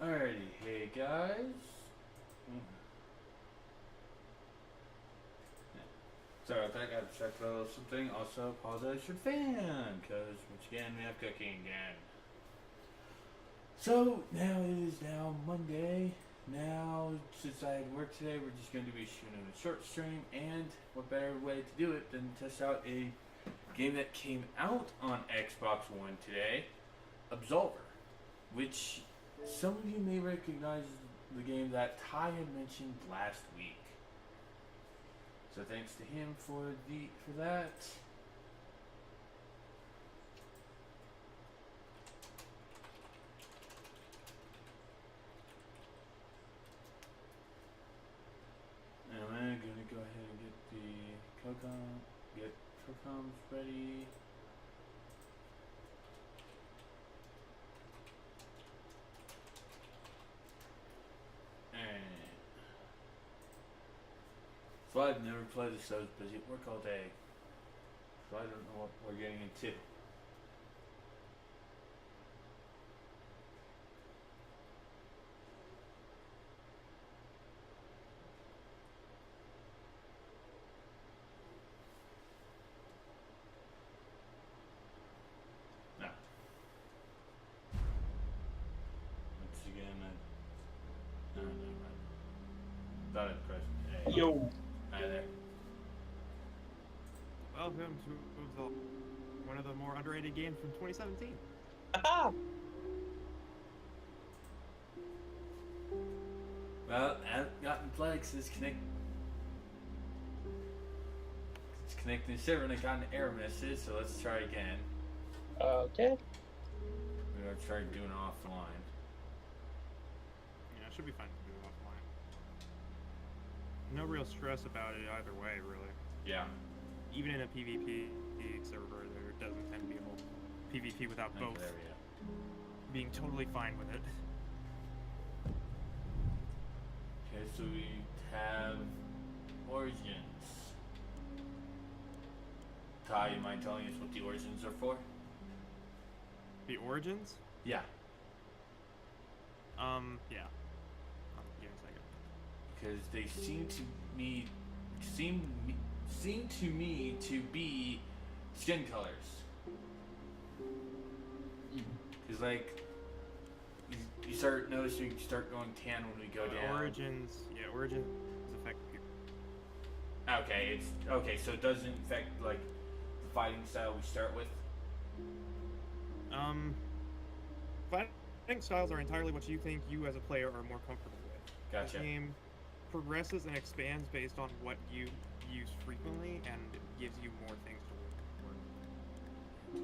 Alrighty, hey guys. Sorry about that, got distracted by a little something. Also, apologize for the fan, because once again, we have cooking again. So, now it is now Monday. Now, since I had work today, we're just going to be shooting a short stream, and what better way to do it than test out a game that came out on Xbox One today, Absolver, which some of you may recognize the game that Ty had mentioned last week. So thanks to him for that. And I'm gonna go ahead and get Cocoms ready. So I've never played this, so I was busy at work all day. So I don't know what we're getting into. Now, once again, no, right. Thought I'd press A. Yo. Hi there. Welcome to one of the more underrated games from 2017. Ah! Well, I haven't gotten play because it's connecting the server and I got an error message, so let's try again. Okay. We're going to try doing it offline. Yeah, it should be fine to do it offline. No real stress about it either way, really. Yeah. Even in a PvP server, there doesn't tend to be a whole PvP without Okay, both there we go. being totally fine with it. Okay, so we have origins. Ty, you mind telling us what the origins are for? The origins? Yeah. Yeah. Give me a second. Because they seem to me to be skin colors. Because like you start noticing, you start going tan when we go down. Origins affect people. Okay, so it doesn't affect like the fighting style we start with. Fighting styles are entirely what you think you as a player are more comfortable with. Gotcha. The game progresses and expands based on what you use frequently, and it gives you more things to work for.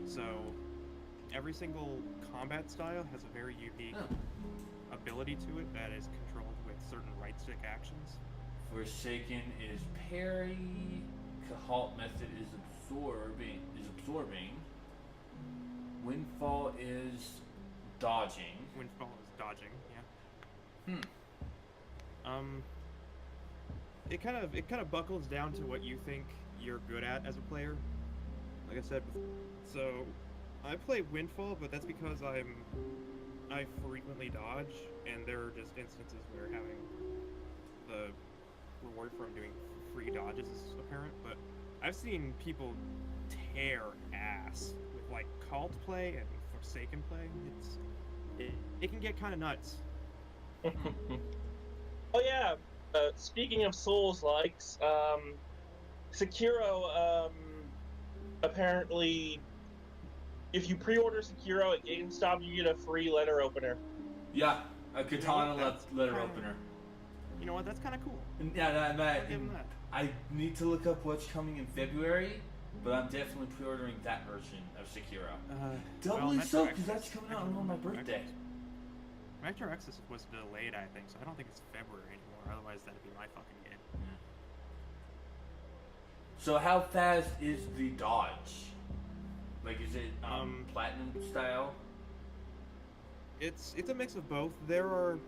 So, every single combat style has a very unique ability to it that is controlled with certain right stick actions. Forsaken is parry. Halt method is absorbing. Windfall is dodging. Windfall is dodging, yeah. It kind of buckles down to what you think you're good at as a player. Like I said before. So I play Windfall, but that's because I frequently dodge, and there are just instances where having the reward from doing free dodges is apparent. But I've seen people tear ass with like Cult play and Forsaken play. It can get kind of nuts. Oh yeah. Speaking of Souls likes, Sekiro. Apparently, if you pre-order Sekiro at GameStop, you get a free letter opener. Yeah, a katana letter opener. You know what? That's kind of cool. Yeah, I'll give them that. I need to look up what's coming in February, but I'm definitely pre-ordering that version of Sekiro. Doubly so, because that's coming out on my birthday. Metro Exodus was delayed, I think, so I don't think it's February anymore. Otherwise, that'd be my fucking game. Yeah. So how fast is the dodge? Like, is it platinum style? It's a mix of both. There are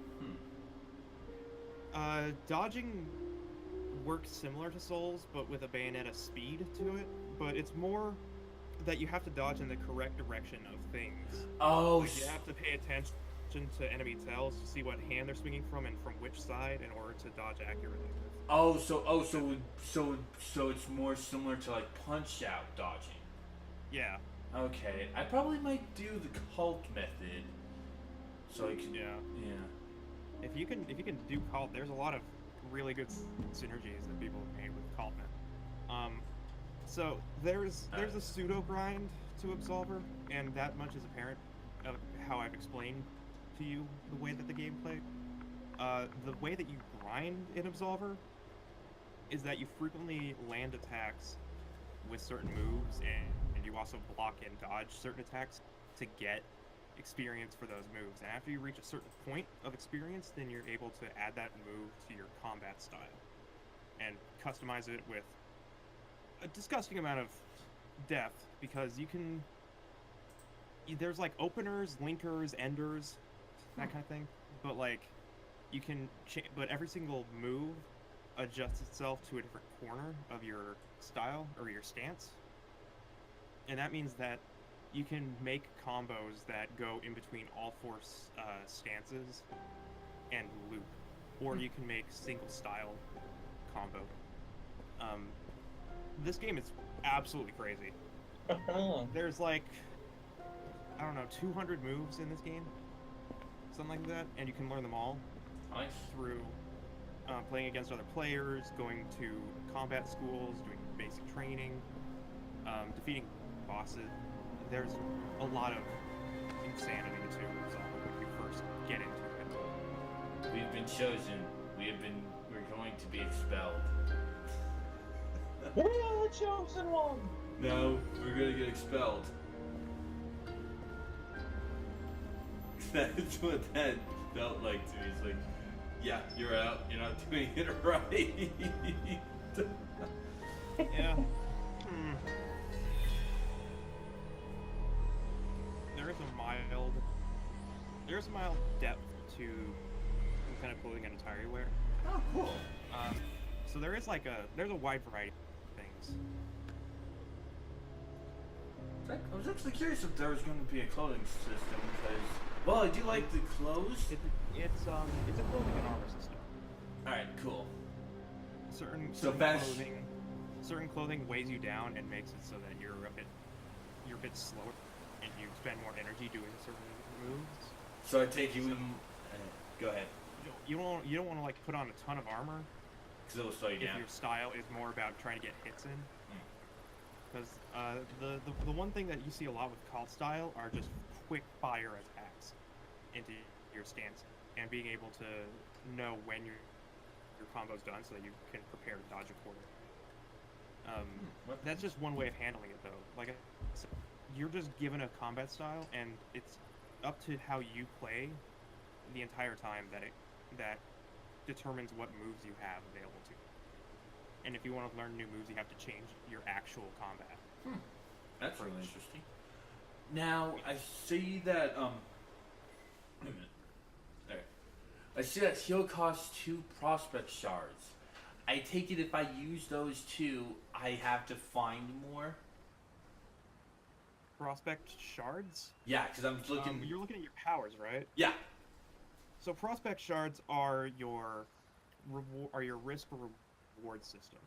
dodging works similar to Souls, but with a Bayonetta speed to it. But it's more that you have to dodge in the correct direction of things. Oh, like you have to pay attention attention to enemy tells to see what hand they're swinging from and from which side in order to dodge accurately. So it's more similar to like punch out dodging. Yeah. Okay, I probably might do the cult method. So I can. Yeah. Yeah. If you can do cult, there's a lot of really good synergies that people have made with cult method. So there's a pseudo grind to Absolver, and that much is apparent of how I've explained to you the way that the game played. The way that you grind in Absolver is that you frequently land attacks with certain moves, and you also block and dodge certain attacks to get experience for those moves. And after you reach a certain point of experience, then you're able to add that move to your combat style and customize it with a disgusting amount of depth, because there's like openers, linkers, enders, that kind of thing, but like you can but every single move adjusts itself to a different corner of your style or your stance, and that means that you can make combos that go in between all four stances and loop, or you can make single style combo. This game is absolutely crazy. There's like, I don't know, 200 moves in this game, something like that, and you can learn them all through playing against other players, going to combat schools, doing basic training, defeating bosses. There's a lot of insanity to Absolver when you first get into it. We've been chosen. We're going to be expelled. We're the chosen one! No, we're gonna get expelled. That's what that felt like to me. It's like, yeah, you're out. You're not doing it right. Yeah. There's a mild depth to kind of clothing and attire you wear. Oh, cool. So there's a wide variety of things. I was actually curious if there was going to be a clothing system, because, well, I do like the clothes. It's a clothing and armor system. All right, cool. Certain clothing weighs you down and makes it so that you're a bit slower, and you spend more energy doing certain moves. So I take you in. Go ahead. You don't want to like put on a ton of armor, because it will slow you down. If your style is more about trying to get hits in. Because the one thing that you see a lot with cult style are just quick fire attacks into your stance, and being able to know when your combo's done so that you can prepare to dodge accordingly. That's just one way of handling it, though. Like I said, you're just given a combat style, and it's up to how you play the entire time that determines what moves you have available to you. And if you want to learn new moves, you have to change your actual combat. That's really interesting. Now, I see that, wait a minute. There. I see that heal costs 2 prospect shards. I take it if I use those 2, I have to find more? Prospect shards? Yeah, because I'm looking... You're looking at your powers, right? Yeah. So prospect shards are your risk or reward system.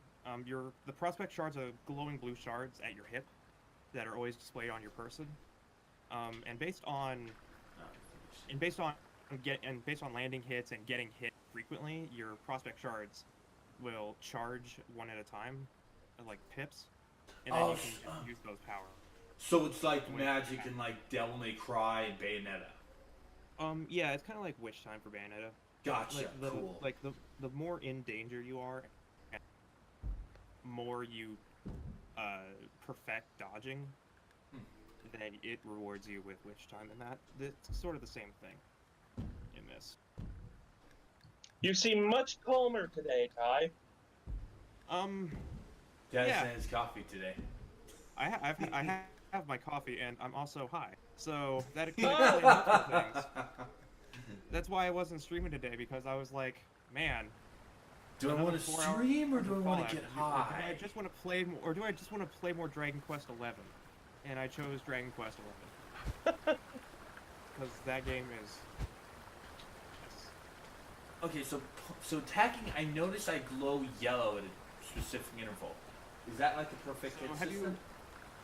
The prospect shards are glowing blue shards at your hip that are always displayed on your person. And based on landing hits and getting hit frequently, your prospect shards will charge one at a time, like pips, and then you can use those powers. So it's like Magic and like Devil May Cry and Bayonetta. Yeah, it's kind of like Witch Time for Bayonetta. Gotcha. Cool. Like the more in danger you are, and more you perfect dodging, then it rewards you with Witch Time, and it's sort of the same thing in this. You seem much calmer today, Ty. Dad's had his coffee today. I have my coffee, and I'm also high, so that explains multiple things. That's why I wasn't streaming today, because I was like, man, do I want to stream or do I want to get high? Do I just want to play more, or do I just want to play more Dragon Quest XI? And I chose Dragon Quest XI because that game is Okay, so attacking, I noticed I glow yellow at a specific interval. Is that like the perfect So hit have you system?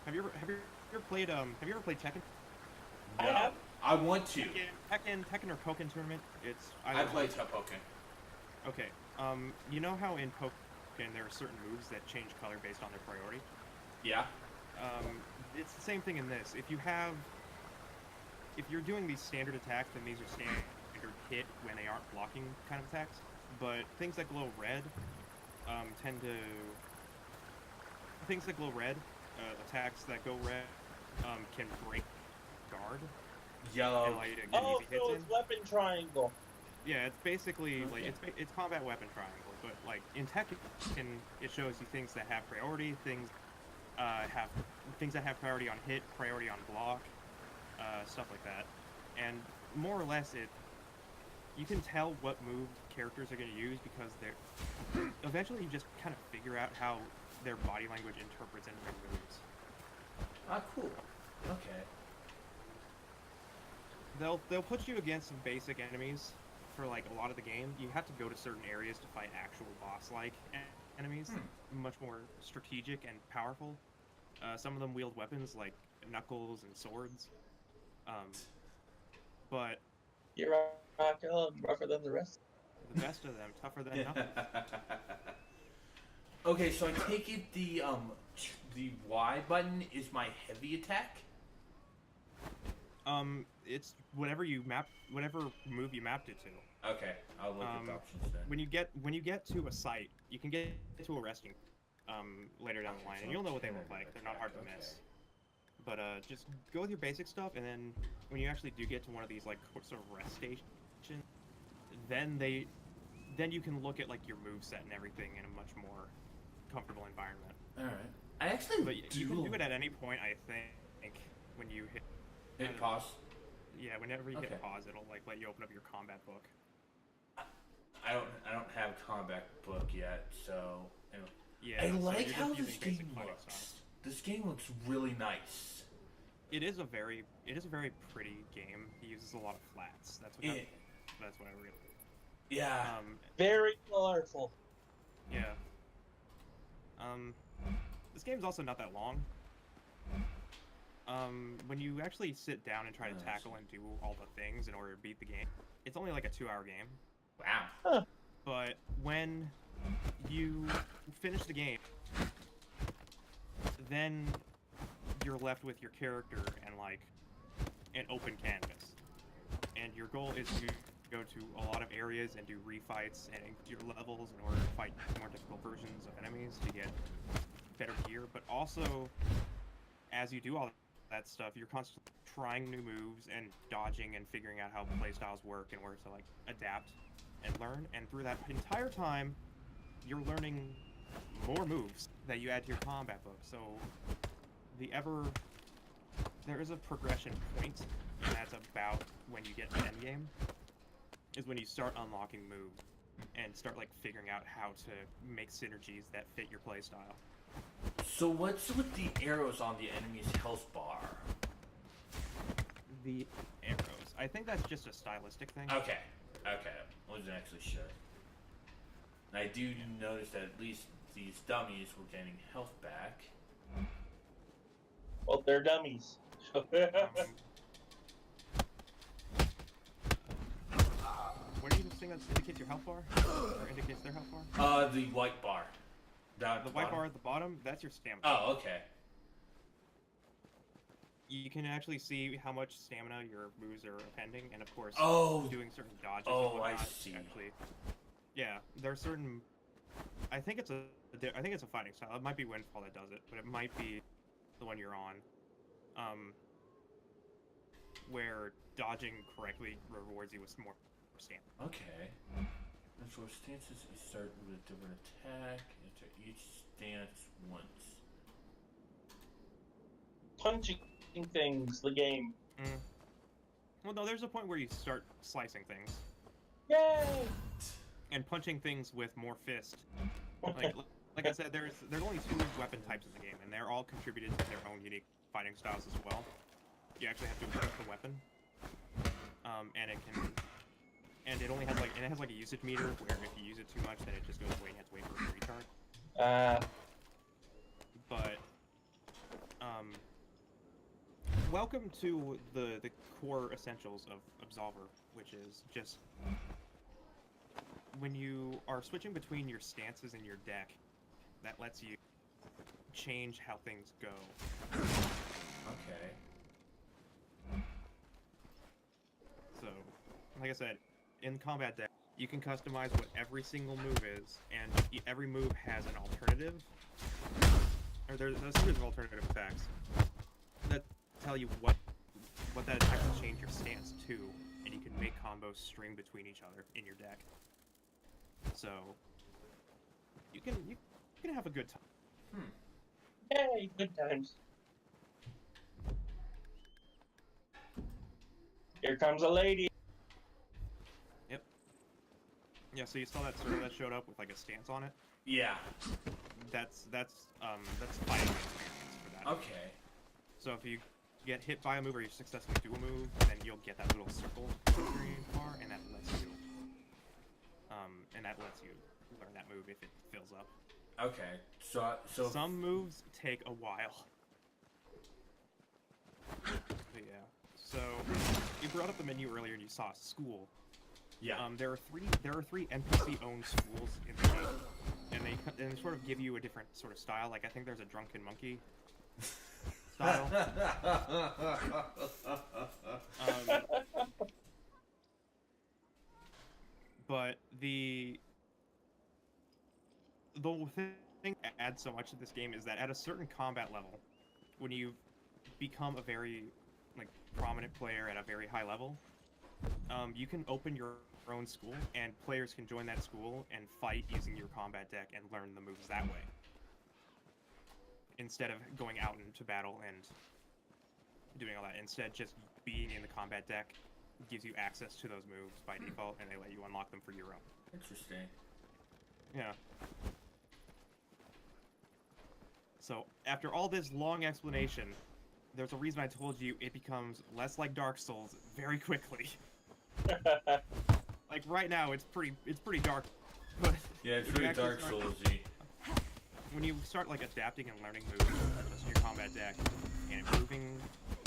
have you ever played Tekken? I No. have. I want to. Tekken or Pokken tournament? It's I played one. Pokken. Okay. You know how in Pokken there are certain moves that change color based on their priority? Yeah. It's the same thing in this. If you're doing these standard attacks, then these are standard hit when they aren't blocking kind of attacks. But things that glow red tend to attacks that go red can break guard and Yellow. allow you to get Oh, easy hits so in. it's weapon triangle. Yeah, it's basically like Okay. it's combat weapon triangle, but like in Tekken, it shows you things that have priority, things that have priority on hit, priority on block, stuff like that, and more or less you can tell what move characters are going to use because they're eventually you just kind of figure out how their body language interprets into their moves. Ah, cool. Okay. They'll put you against some basic enemies for like a lot of the game. You have to go to certain areas to fight actual boss-like enemies, much more strategic and powerful. Some of them wield weapons like knuckles and swords. But You're rougher than the rest. the best of them, tougher than nothing. Okay, so I take it the Y button is my heavy attack. It's whatever move you mapped it to. Okay, I'll look at the options then. When you get to a site, you can get to a resting later down the line, and you'll know what they look like. They're not hard to miss. But just go with your basic stuff, and then when you actually do get to one of these like sort of rest stations, then you can look at like your move set and everything in a much more comfortable environment. All right. I actually But you can do it at any point, I think, when you hit pause. Yeah, whenever you Okay. hit pause, it'll like let you open up your combat book. I don't have combat book yet, so anyway. Yeah, I so like you're how just this using game basic fighting looks. styles. This game looks really nice. It is a very pretty game. It uses a lot of flats. That's what I really. Yeah. Very colorful. Yeah. This game's also not that long. When you actually sit down and try to tackle and do all the things in order to beat the game, it's only like a 2-hour game. Wow. Huh. But when you finish the game, then you're left with your character and like an open canvas. And your goal is to go to a lot of areas and do refights and increase your levels in order to fight more difficult versions of enemies to get better gear. But also, as you do all that stuff, you're constantly trying new moves and dodging and figuring out how playstyles work in order to like adapt and learn. And through that entire time, you're learning more moves that you add to your combat book. So there is a progression point, and that's about when you get to endgame, is when you start unlocking moves and start like figuring out how to make synergies that fit your playstyle. So what's with the arrows on the enemy's health bar? The arrows. I think that's just a stylistic thing. Okay. Wasn't actually sure. And I do notice that at least these dummies were getting health back. Well, they're dummies. What do you think that indicates your health bar? Or indicates their health bar? The white bar. Down at The the white bottom. bar at the bottom, that's your stamina. Oh, okay. You can actually see how much stamina your moves are appending, and of course, Oh. doing certain dodges. Oh, and whatnot, I see. Actually, yeah, there are certain. I think it's a fighting style. It might be Windfall that does it, but it might be the one you're on, where dodging correctly rewards you with more stamina. Okay. And for stances, you start with a different attack. Enter each stance once. Punching things, the game. Well, no, there's a point where you start slicing things Yay! and punching things with more fist. Like I said, there's only 2 weapon types in the game, and they're all contributed to their own unique fighting styles as well. You actually have to equip the weapon, and it can and it only has like a usage meter where if you use it too much, then it just goes away and you have to wait for it to recharge. But welcome to the core essentials of Absolver, which is just when you are switching between your stances in your deck, that lets you change how things go. Okay. So, like I said, in combat deck, you can customize what every single move is, and every move has an alternative. Or there's a series of alternative effects that tell you what that attack will change your stance to, and you can make combos string between each other in your deck. So you can have a good time. Yay, good times. Here comes a lady. Yep. Yeah. So you saw that that showed up with like a stance on it. Yeah. That's fighting experience for that. Okay. So if you get hit by a move or you successfully do a move, then you'll get that little circle green bar, and that lets you learn that move if it fills up. Okay. So Some moves take a while. But yeah. So you brought up the menu earlier and you saw school. yeah. There are three NPC-owned schools in the game, and they sort of give you a different sort of style. Like I think there's a drunken monkey style. But the thing that adds so much to this game is that at a certain combat level, when you become a very prominent player at a very high level, you can open your own school, and players can join that school and fight using your combat deck and learn the moves that way, instead of going out into battle and doing all that. Instead, just being in the combat deck gives you access to those moves by default, and they let you unlock them for your own. Interesting. Yeah. So, after all this long explanation, there's a reason I told you it becomes less like Dark Souls very quickly. Like right now, it's pretty dark. But Yeah, it's really Dark Souls-y. When you start adapting and learning moves just in your combat deck and improving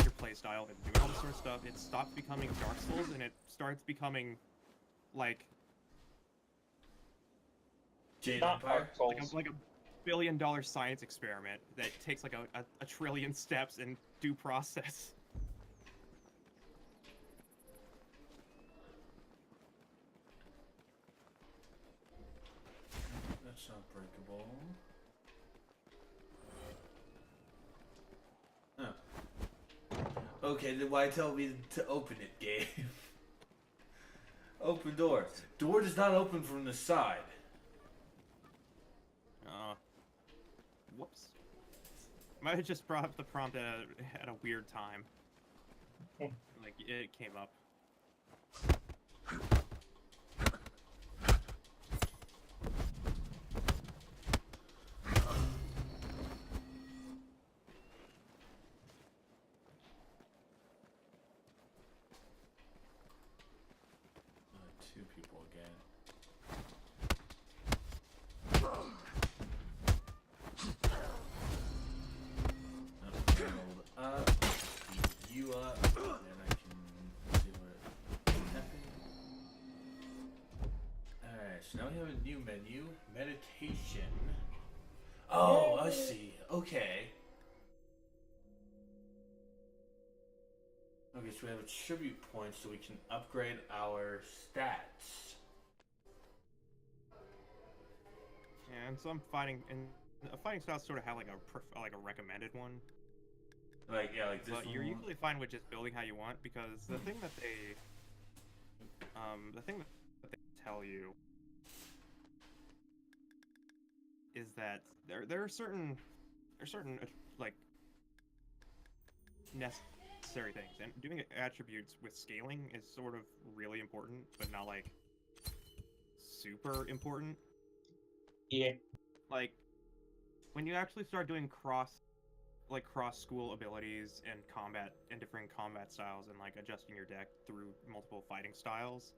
your playstyle and doing all this sort of stuff, it stops becoming Dark Souls and it starts becoming like Jade Not Empire. Dark Souls. like a billion-dollar science experiment that takes like a trillion steps and due process. That's not breakable. Huh. Okay, then why tell me to open it, game? Open door. Door does not open from the side. Whoops. Might have just brought up the prompt at a weird time. Like, it came up. Two people again. Hold up. Speed you up. And I can see what happened. Alright, so now we have a new menu. Meditation. Oh, I see. Okay. Okay, so we have a tribute point so we can upgrade our stats. Yeah, and some fighting styles sort of have like a recommended one. Like this But one. you're usually fine with just building how you want, because the thing that they tell you is that there are certain like necessary things, and doing attributes with scaling is sort of really important, but not like super important. Yeah. Like when you actually start doing cross school abilities and combat and different combat styles and like adjusting your deck through multiple fighting styles,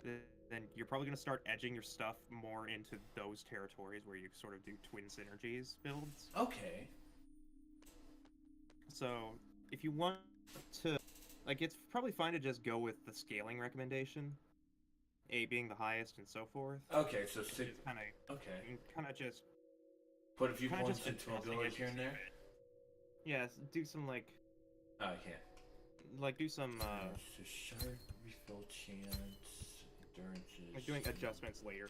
then you're probably going to start edging your stuff more into those territories where you sort of do twin synergies builds. Okay. So if you want to, like, it's probably fine to just go with the scaling recommendation, A being the highest and so forth. Okay, so It's six. kind of, Okay. you kind of just Put a few kind of points just into adjusting ability as here you and see there. fit. Yeah, do some Oh, I can't. do some So sharp refill chance, endurances. like doing adjustments later.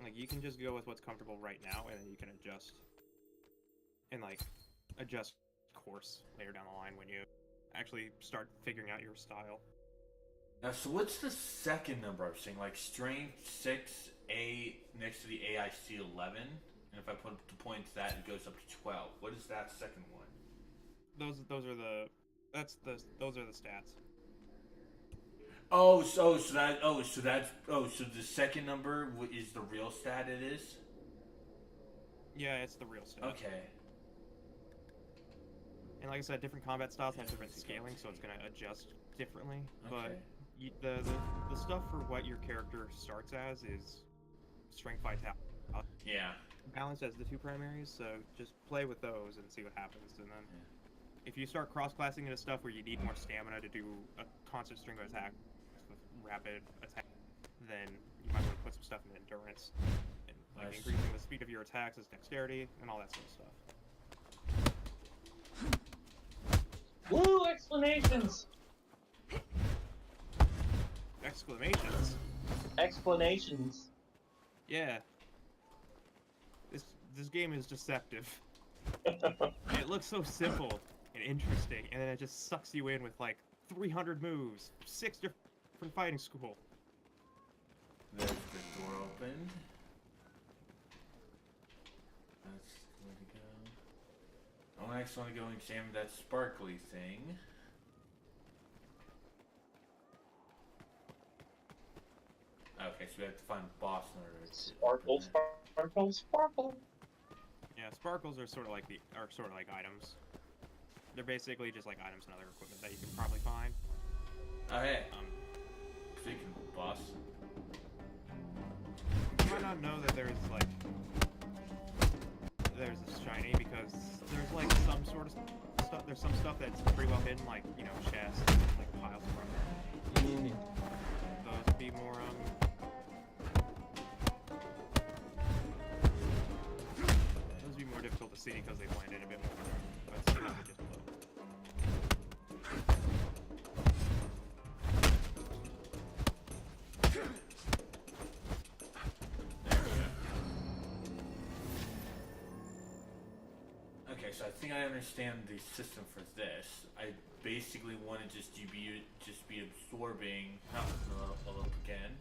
Like you can just go with what's comfortable right now, and then you can adjust and like adjust course later down the line when you actually start figuring out your style. Now, so what's the second number I'm seeing? Like strength 6, A next to the AIC 11, and if I put the points that, it goes up to 12. What is that second one? Those are the those are the stats. So the second number is the real stat. It is. Yeah, it's the real stat. Okay. And like I said, different combat styles have different scaling, so it's gonna adjust differently. Okay. But the stuff for what your character starts as is strength, vitality. Yeah. Balance as the two primaries, so just play with those and see what happens. And then if you start cross-classing into stuff where you need more stamina to do a constant string of attacks with rapid attack, then you might want to put some stuff in endurance. And like increasing the speed of your attacks as dexterity and all that sort of stuff. Woo! Explanations! Exclamations. Explanations. Yeah. This game is deceptive. It looks so simple and interesting, and then it just sucks you in with like 300 moves, 6 different fighting school. There's the door opened. That's where to go. I next want to go and examine that sparkly thing. Okay, so we have to find the boss in order to Sparkle, sparkle, sparkle. Yeah, sparkles are sort of like items. They're basically just like items and other equipment that you can probably find. Oh, hey. Speaking of the boss. You might not know that there's a shiny because there's like some sort of stuff. There's some stuff that's pretty well hidden, like chests, like piles of armor. Those would be more difficult to see because they blend in a bit more. But sometimes they just blow. Okay, so I think I understand the system for this. I basically want to just be absorbing. I'll look again.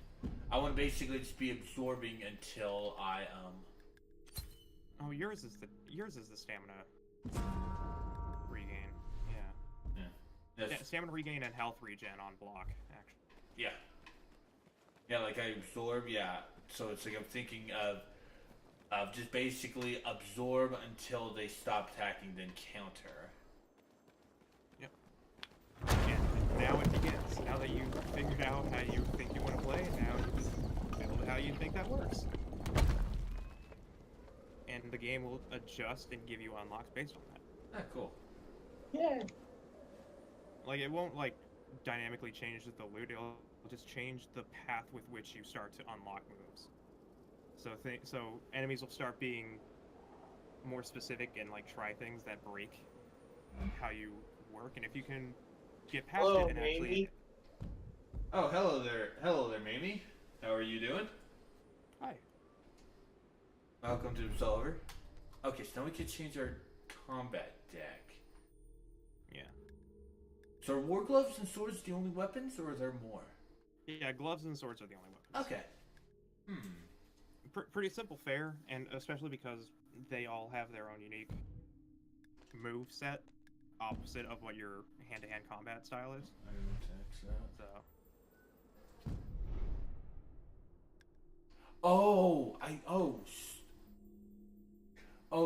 I want to basically just be absorbing until I Oh, yours is the stamina regain. Yeah. Yeah. Stamina regain and health regen on block, actually. Yeah. Yeah, like I absorb. Yeah. So it's like I'm thinking of just basically absorb until they stop attacking, then counter. Yep. And now it begins. Now that you've figured out how you think you want to play, now you just build how you think that works. And the game will adjust and give you unlocks based on that. Ah, cool. Yeah. Like, it won't, like, dynamically change the loot, it'll just change the path with which you start to unlock moves. So enemies will start being more specific and, like, try things that break how you work, and if you can get past it and actually... Mamie. Oh, hello there, Mamie. How are you doing? Hi. Welcome to Absolver. Okay, so now we can change our combat deck. Yeah. So are war gloves and swords the only weapons, or are there more? Yeah, gloves and swords are the only weapons. Okay. Pretty simple fare, and especially because they all have their own unique move set, opposite of what your hand-to-hand combat style is. So.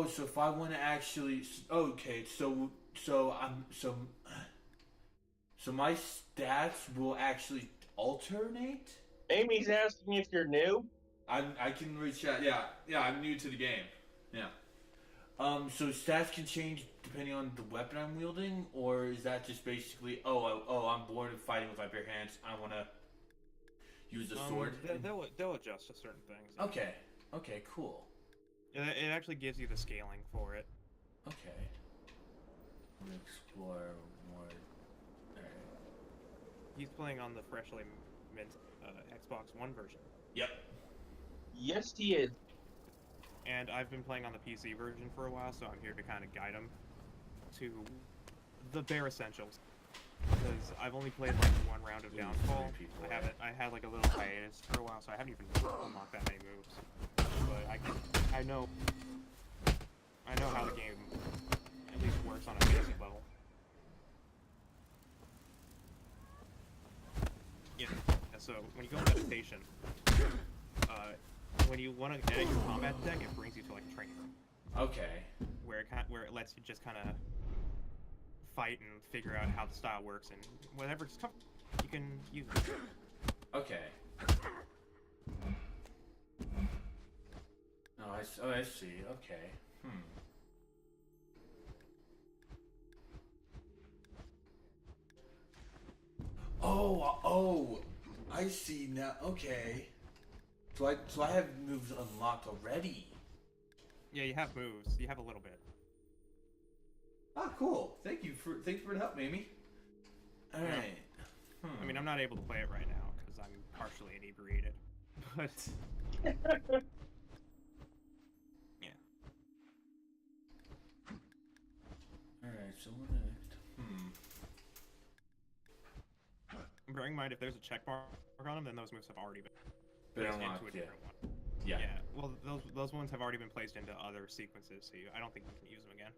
So if I want to actually, okay, so So my stats will actually alternate? Amy's asking if you're new. I can reach out. Yeah, I'm new to the game. Yeah. So stats can change depending on the weapon I'm wielding, or is that just basically, I'm bored of fighting with my bare hands. I want to use a sword. They'll adjust to certain things. Yeah. Okay. Okay. Cool. It actually gives you the scaling for it. Okay. I'm gonna explore more. Alright. He's playing on the freshly mint Xbox One version. Yep. Yes, he is. And I've been playing on the PC version for a while, so I'm here to kind of guide him to the bare essentials. Because I've only played like one round of Downfall. I had like a little hiatus for a while, so I haven't even unlocked that many moves. But I know how the game at least works on a basic level. Yeah. So when you go in meditation, when you want to edit your combat deck, it brings you to like a training room. Okay. Where it lets you just kind of fight and figure out how the style works, and whatever's tough, you can use it. Okay. I see. Okay. Oh, I see now. Okay. So I have moves unlocked already. Yeah, you have moves. You have a little bit. Ah, cool. Thanks for the help, Amy. All right. I mean, I'm not able to play it right now because I'm partially inebriated. But yeah. All right. So what next? Bearing in mind, if there's a check mark on them, then those moves have already been placed unlocked, into a different one. Yeah. Well, those ones have already been placed into other sequences, so I don't think you can use them again.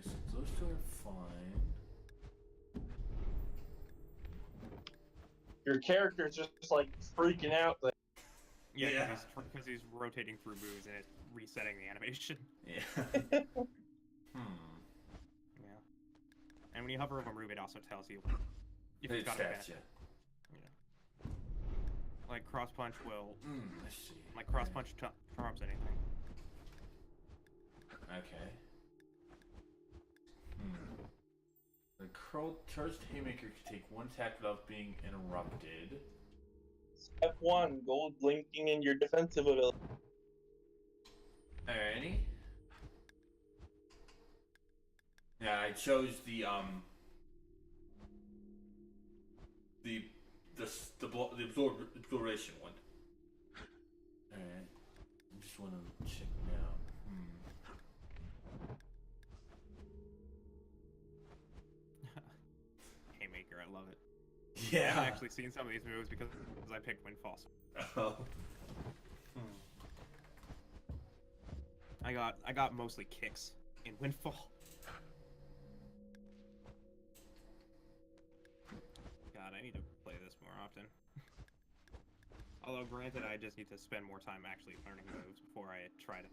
So those two are fine. Your character's just like freaking out. Like, Yeah, because he's rotating through moves and it's resetting the animation. Yeah. Yeah. And when you hover over a move, it also tells you if you've got a benefit. Yeah. Like cross punch will. I see. Like cross punch trumps anything. Okay. The curled charged haymaker can take one attack without being interrupted. Step 1, gold linking in your defensive ability. Alrighty. Yeah, I chose the absorption one. Alright. I just want to check now. Haymaker, I love it. Yeah. I've actually seen some of these moves because I picked Windfall. Oh. I got mostly kicks in Windfall. God, I need to play this more often. Although, granted, I just need to spend more time actually learning moves before I try to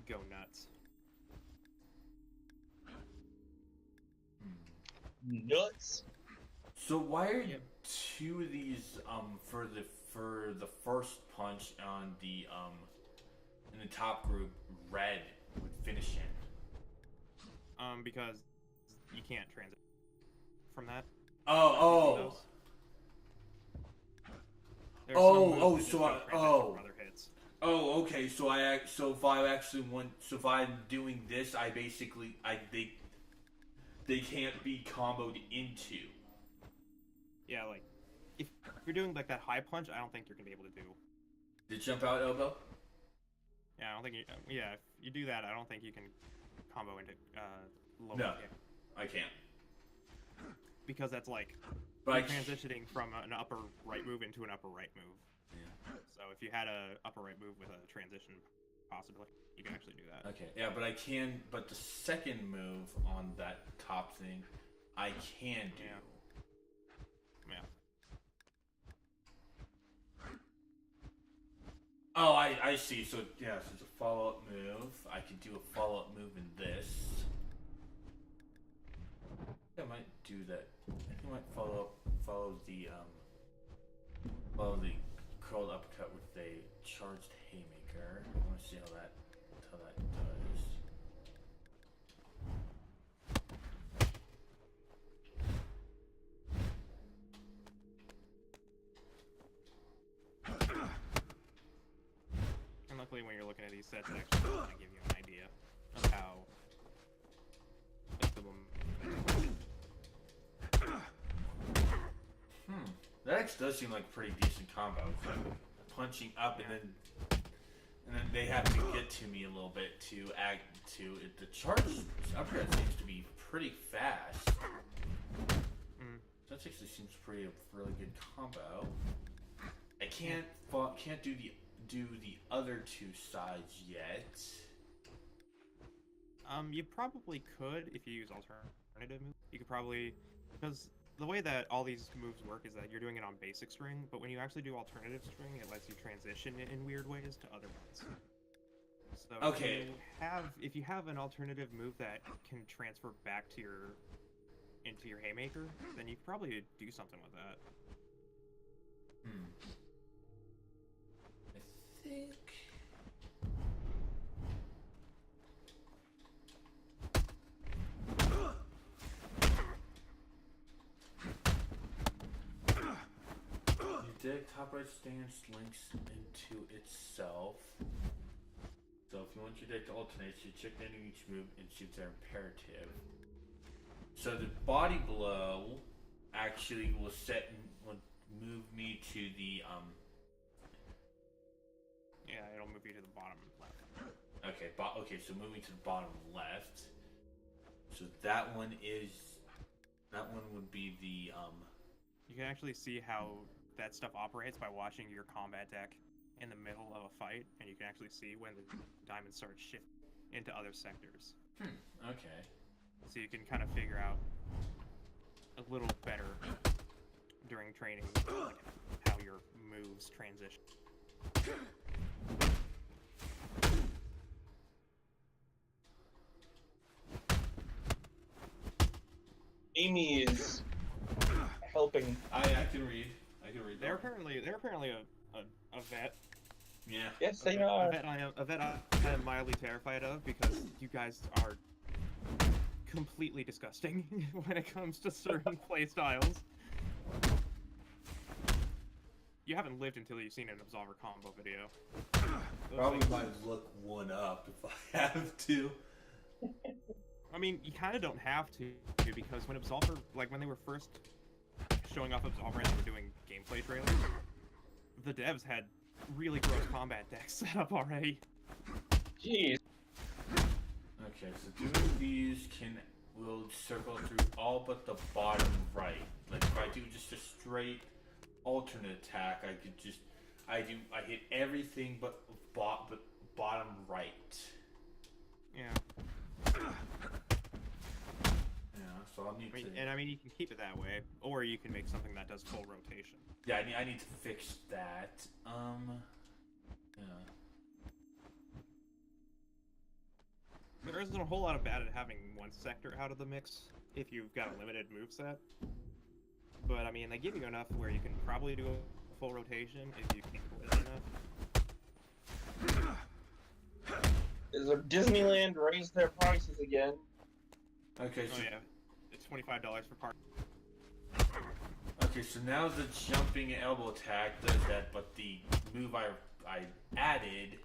go nuts. Nuts. So why are two of these for the first punch on the in the top group red with finishing? Because you can't transit from that. Oh. There's some moves that just So don't transition from other hits. Oh, okay. So if I'm doing this, they can't be comboed into. Yeah, like if you're doing like that high punch, I don't think you're gonna be able to do. The jump out elbow. Yeah, I don't think. If you do that, I don't think you can combo into low. No, I can't. Because that's like But transitioning from an upper right move into an upper right move. Yeah. So if you had a upper right move with a transition, possibly you can actually do that. Okay. Yeah, but I can. But the second move on that top thing, I can do. Yeah. Oh, I see. So, yeah, so it's a follow-up move. I could do a follow-up move in this. I think I might do that. I think I might follow the curled uppercut with a charged haymaker. I want to see how that does. And luckily, when you're looking at these sets, it actually kind of give you an idea of how That actually does seem like a pretty decent combo. It's like punching up and then they have to get to me a little bit to act to it. The charge uppercut seems to be pretty fast. That actually seems pretty a really good combo. I can't do the other two sides yet. You probably could if you use alternative moves. You could probably, because the way that all these moves work is that you're doing it on basic string, but when you actually do alternative string, it lets you transition in weird ways to other ones. So Okay. if you have an alternative move that can transfer back to into your haymaker, then you could probably do something with that. I think. Your top right stance links into itself. So if you want your deck to alternate, you check the end of each move and see if they're imperative. So the body blow actually will move me to the Yeah, it'll move you to the bottom left. Okay, so moving to the bottom left. So that one would be the You can actually see how that stuff operates by watching your combat deck in the middle of a fight, and you can actually see when the diamonds start shifting into other sectors. Okay. So you can kind of figure out a little better during training like, how your moves transition. Amy is helping. I can read. They're apparently a vet. Yeah. Yes, they are. A vet I am mildly terrified of because you guys are completely disgusting when it comes to certain play styles. You haven't lived until you've seen an Absolver combo video. Probably might look one up if I have to. I mean, you kind of don't have to because when Absolver, like when they were first showing off Absolver and they were doing gameplay trailers, the devs had really gross combat decks set up already. Jeez. Okay, so doing these will circle through all but the bottom right. Like if I do just a straight alternate attack, I hit everything but bottom right. Yeah. Yeah, so I'll need to. And I mean, you can keep it that way, or you can make something that does full rotation. Yeah, I need to fix that. Yeah. There isn't a whole lot of bad at having one sector out of the mix if you've got a limited moveset. But I mean, they give you enough where you can probably do a full rotation if you keep it enough. Is Disneyland raised their prices again? Okay, so oh yeah, it's $25 for part. Okay, so now the jumping elbow attack does that, but the move I added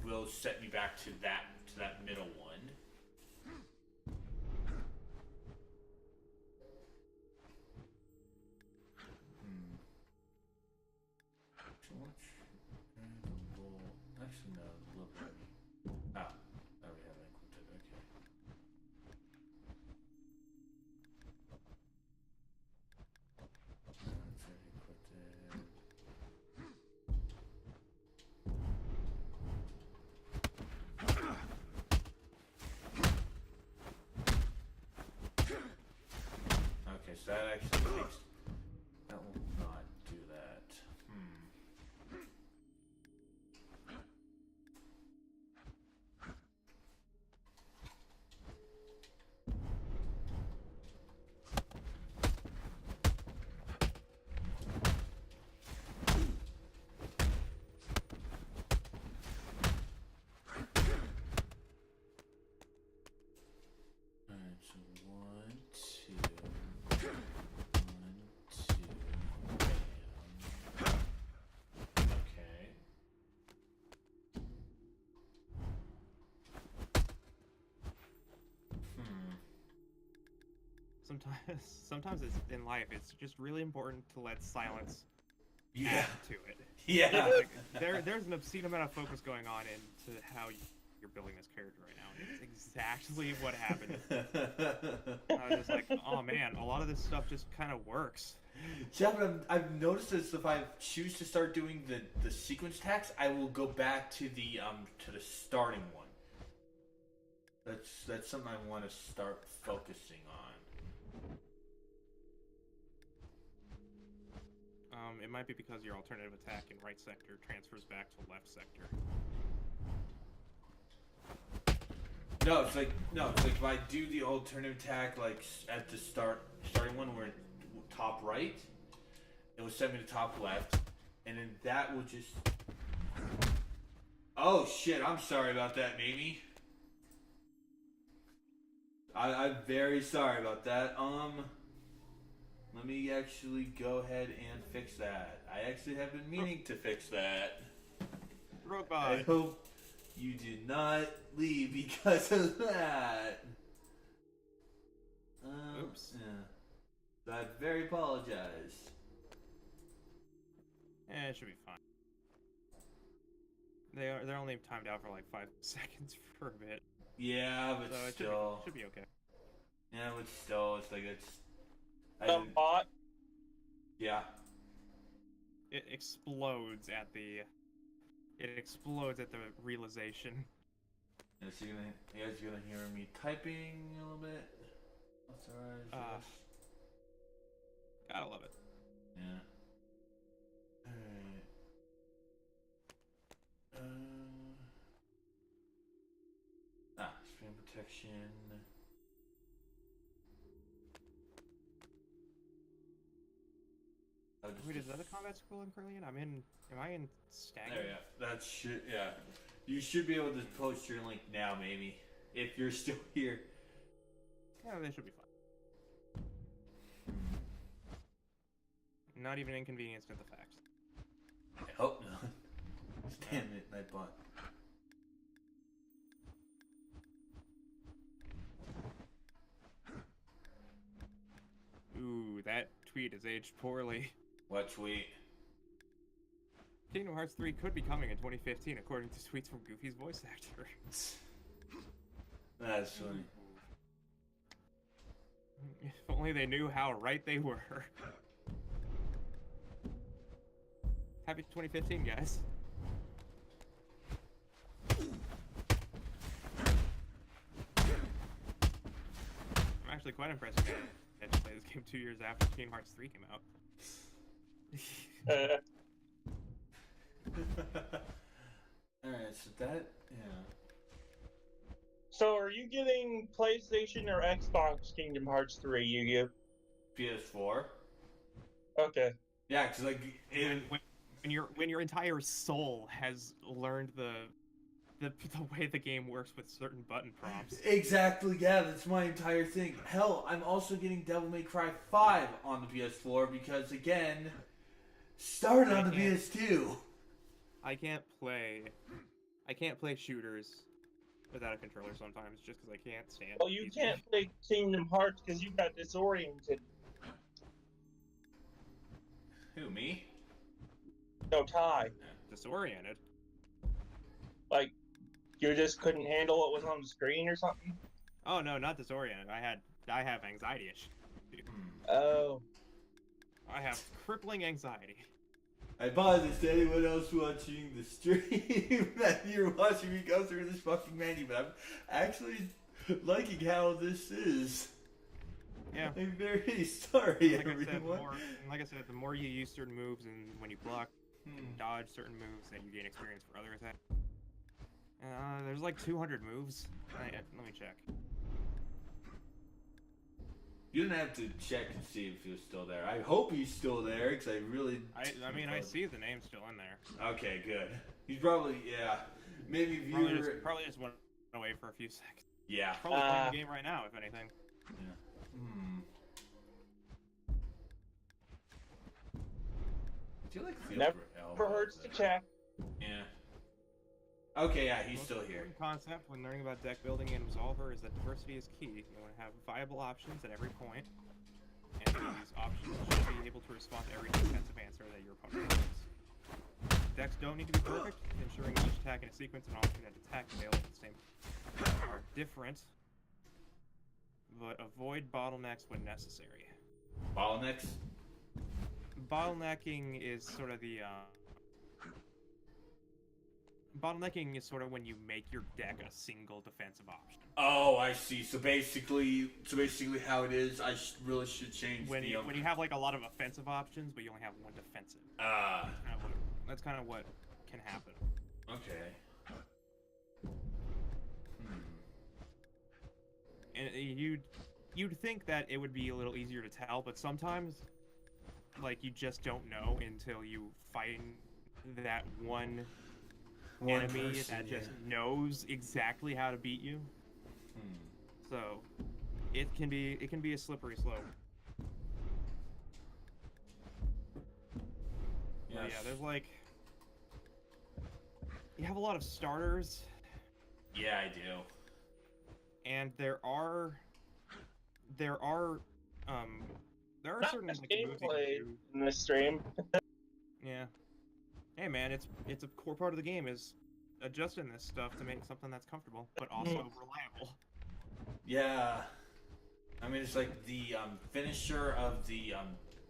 will set me back to that middle one. Actually, no, a little bit. Ah, there we have it equipped. Okay. Okay, so that actually takes. That will not do that. sometimes it's in life. It's just really important to let silence Yeah. add to it. Yeah. Like, there's an obscene amount of focus going on into how you're building this character right now, and it's exactly what happened. I was just like, oh man, a lot of this stuff just kind of works. Yeah, but I've noticed this. If I choose to start doing the sequence tax, I will go back to the starting one. That's something I want to start focusing on. It might be because your alternative attack in right sector transfers back to left sector. No, it's like if I do the alternative attack like at the starting one where top right, it will send me to top left, and then that will just. Oh shit! I'm sorry about that, Mamie. I'm very sorry about that. Let me actually go ahead and fix that. I actually have been meaning to fix that. Robot. I hope you did not leave because of that. Oops. Yeah. I very apologize. It should be fine. They're only timed out for like 5 seconds for a bit. Yeah, but So still. it should be okay. Yeah, but still, it's like it's. The bot. Yeah. It explodes at the realization. Yeah, so you guys gonna hear me typing a little bit? That's alright. Yes. Gotta love it. Yeah. Alright. Screen protection. Wait, is that a combat school in Curlian? Am I in Stagnant? There, yeah. That should, yeah. You should be able to post your link now, maybe. If you're still here. Yeah, they should be fine. Not even inconvenienced at the fact. I hope not. Damn it, my butt. Ooh, that tweet is aged poorly. What tweet? Kingdom Hearts 3 could be coming in 2015, according to tweets from Goofy's voice actor. That's funny. If only they knew how right they were. Happy 2015, guys. I'm actually quite impressed you had to play this game 2 years after Kingdom Hearts 3 came out. Alright, so that, yeah. So are you getting PlayStation or Xbox Kingdom Hearts 3, Yu-Gi-Oh? PS4? Okay. Yeah, because like when your entire soul has learned the way the game works with certain button prompts. Exactly, yeah, that's my entire thing. Hell, I'm also getting Devil May Cry 5 on the PS4 because, again, started on the PS2. I can't play shooters without a controller sometimes, just because I can't stand. Well, you can't play Kingdom Hearts because you got disoriented. Who, me? No, Ty. Disoriented. Like, you just couldn't handle what was on the screen or something? Oh no, not disoriented. I have anxiety issues. Oh. I have crippling anxiety. I apologize to anyone else watching the stream that you're watching me go through this fucking menu, but I'm actually liking how this is. Yeah. I'm very sorry, everyone. Like I said, the more you use certain moves and when you block, dodge certain moves, then you gain experience for other attacks. There's like 200 moves. Let me check. You didn't have to check and see if he was still there. I hope he's still there, because I really... I mean, I see the name still in there. Okay, good. He's probably, yeah. Maybe viewer... Probably just went away for a few seconds. Yeah. Probably playing the game right now, if anything. Yeah. I feel like Never hurts to check. Yeah. Okay, yeah, he's Most still here. important concept when learning about deck building in Absolver is that diversity is key. You want to have viable options at every point, and these options should be able to respond to every defensive answer that your opponent makes. Decks don't need to be perfect, ensuring each attack in a sequence and alternate attack available at the same time are different, but avoid bottlenecks when necessary. Bottlenecks? Bottlenecking is sort of the bottlenecking is sort of when you make your deck a single defensive option. Oh, I see. So basically, how it is, I really should change When the. you have like a lot of offensive options, but you only have one defensive. That's kind of what can happen. Okay. And you'd think that it would be a little easier to tell, but sometimes, like, you just don't know until you fight that one enemy person, that just knows exactly how to beat you. So it can be a slippery slope. Yes. Yeah, there's like you have a lot of starters. Yeah, I do. And there are Not certain much like moves you gameplay can do. in this stream. Yeah. Hey man, it's a core part of the game is adjusting this stuff to make something that's comfortable but also reliable. Yeah. I mean, it's like the finisher of the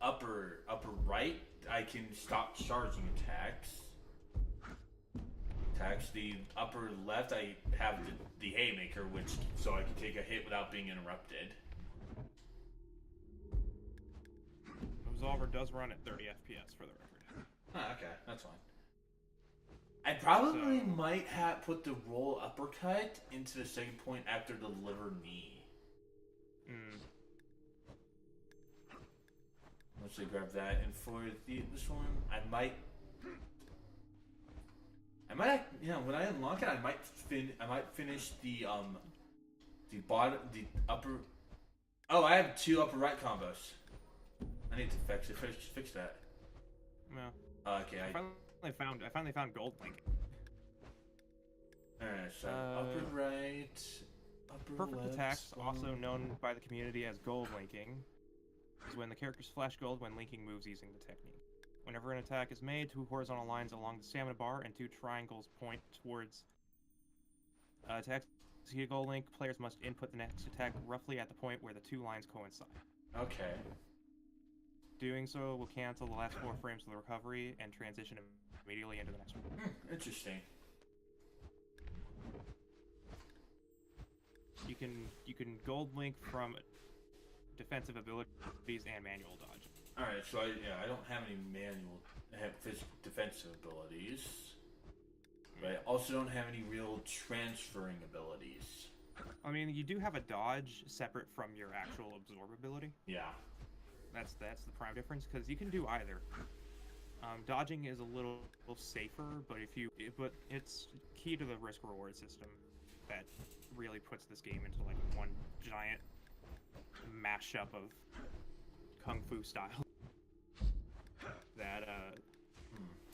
upper right. I can stop charging attacks. The upper left, I have the haymaker, which so I can take a hit without being interrupted. Absolver does run at 30 FPS for the record. Oh, okay, that's fine. I probably might have put the roll uppercut into the second point after the liver knee. Let's grab that, and for this one, I might, when I unlock it, I might finish the upper. Oh, I have 2 upper right combos. I need to fix that. Yeah. Okay, I finally found gold linking. Alright, so upper right, upper Perfect left, attacks, also known by the community as gold linking, is when the characters flash gold when linking moves using the technique. Whenever an attack is made, 2 horizontal lines along the stamina bar and 2 triangles point towards attacks. To get gold link, players must input the next attack roughly at the point where the 2 lines coincide. Okay. Doing so will cancel the last 4 frames of the recovery and transition immediately into the next one. Interesting. You can gold link from defensive abilities and manual dodge. Alright, so I don't have any manual. I have defensive abilities, but I also don't have any real transferring abilities. I mean, you do have a dodge separate from your actual absorb ability. Yeah. That's the prime difference, because you can do either. Dodging is a little safer, but it's key to the risk reward system that really puts this game into like one giant mashup of kung fu style. That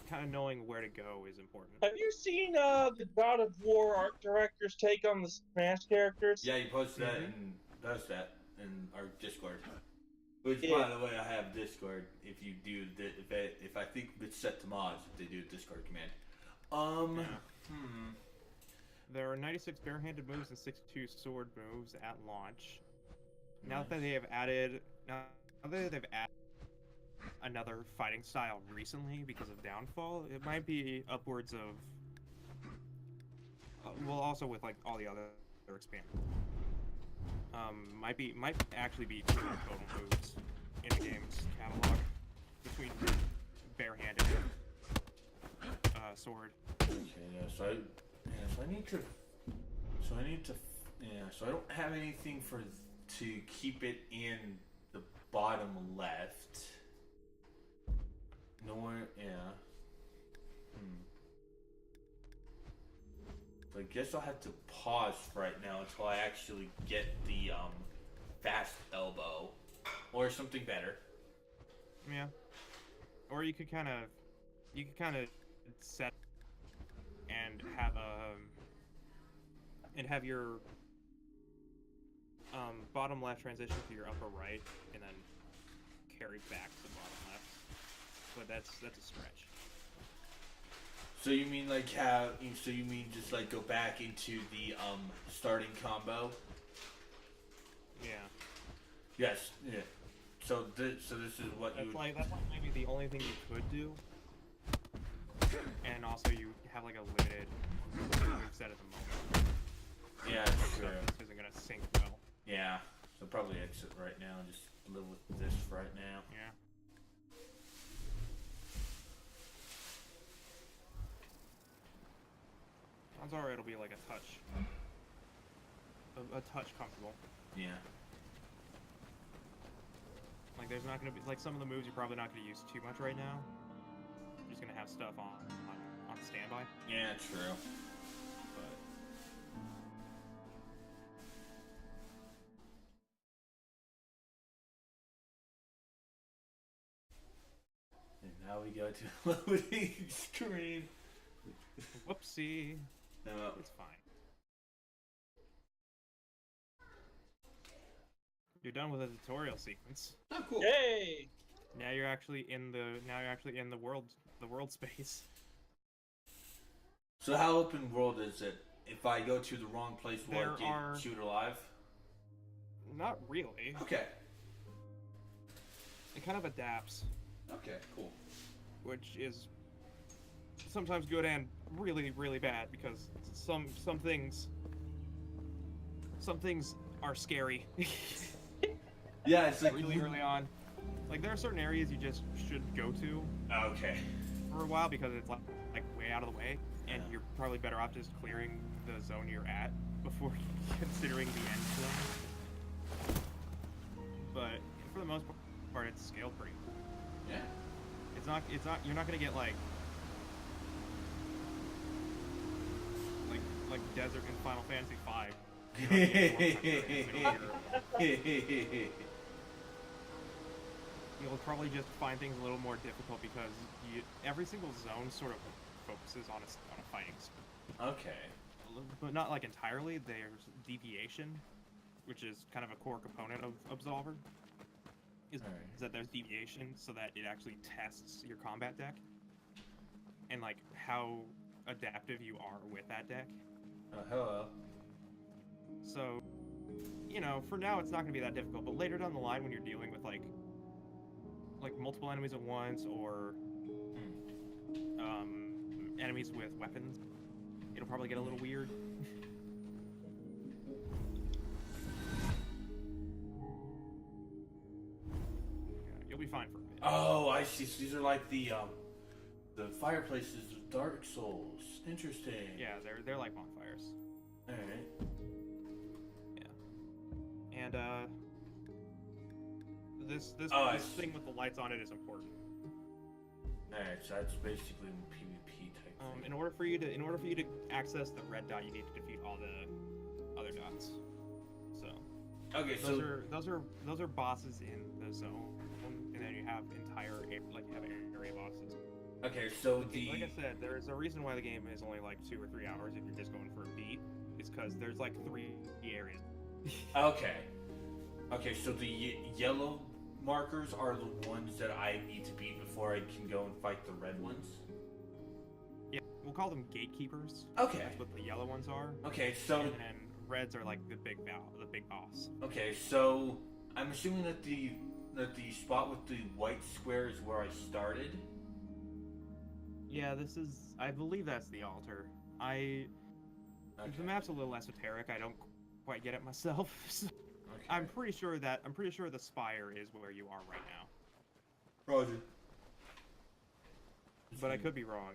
kind of knowing where to go is important. Have you seen the God of War art director's take on the Smash characters? Yeah, you posted that and does that in our Discord. Which, by the way, I have Discord. If you do, if I think it's set to mods, if they do a Discord command. There are 96 barehanded moves and 62 sword moves at launch. Now that they've added another fighting style recently because of Downfall, it might be upwards of. Well, also with like all the other expansions. Might actually be 2 total moves in the game's catalog between barehanded and sword. Okay, yeah, so I need to, so I don't have anything to keep it in the bottom left. Nor, So I guess I'll have to pause for right now until I actually get the fast elbow or something better. Yeah. Or you could kind of set and have your bottom left transition to your upper right, and then carry back to bottom left. But that's a stretch. So you mean like how? So you mean just like go back into the starting combo? Yeah. Yes. Yeah. So this is what That's you. that's like maybe the only thing you could do. And also you have like a limited move set at the moment. Yeah, that's true. This isn't gonna sync well. Yeah. So probably exit right now and just live with this right now. Yeah. Odds are it'll be like a touch. A touch comfortable. Yeah. Like there's not gonna be like some of the moves you're probably not gonna use too much right now. You're just gonna have stuff on standby. Yeah, true. But And now we go to loading screen. whoopsie. No. It's fine. You're done with the tutorial sequence. Oh, cool. Yay! Now you're actually in the world space. So how open world is it? If I go to the wrong place, will There I get are- shoot alive? Not really. Okay. It kind of adapts, Okay, cool. which is sometimes good and really, really bad because some things are scary. Yeah, it's like really early on. Like there are certain areas you just shouldn't go to Okay. for a while because it's like way out of the way, and Yeah. you're probably better off just clearing the zone you're at before considering the end zone. But for the most part, it's scaled pretty. Yeah. It's not. You're not gonna get like desert in Final Fantasy V. You'll probably just find things a little more difficult because every single zone sort of focuses on a fighting spell. Okay. But not like entirely. There's deviation, which is kind of a core component of Absolver. Is that there's deviation so that it actually tests your combat deck and like how adaptive you are with that deck. Hello. So, you know, for now it's not going to be that difficult, but later down the line when you're dealing with like multiple enemies at once or enemies with weapons, it'll probably get a little weird. You'll be fine for a bit. Oh, I see. So these are like the fireplaces of Dark Souls. Interesting. Yeah, they're like bonfires. All right. Yeah. And this thing with the lights on it is important. All right. So that's basically a PvP type thing. In order for you to access the red dot, you need to defeat all the other dots. So Okay. those are bosses in the zone, and then you have entire area bosses. Okay. So Like I said, there's a reason why the game is only like 2 or 3 hours if you're just going for a beat. It's because there's like 3 areas. Okay. Okay. So the yellow markers are the ones that I need to beat before I can go and fight the red ones. Yeah, we'll call them gatekeepers. Okay. That's what the yellow ones are. Okay. So. And then reds are like the big boss. Okay. So I'm assuming that the spot with the white square is where I started. Yeah, I believe that's the altar. The map's a little esoteric. I don't quite get it myself. So Okay. I'm pretty sure the spire is where you are right now. Roger. But I could be wrong.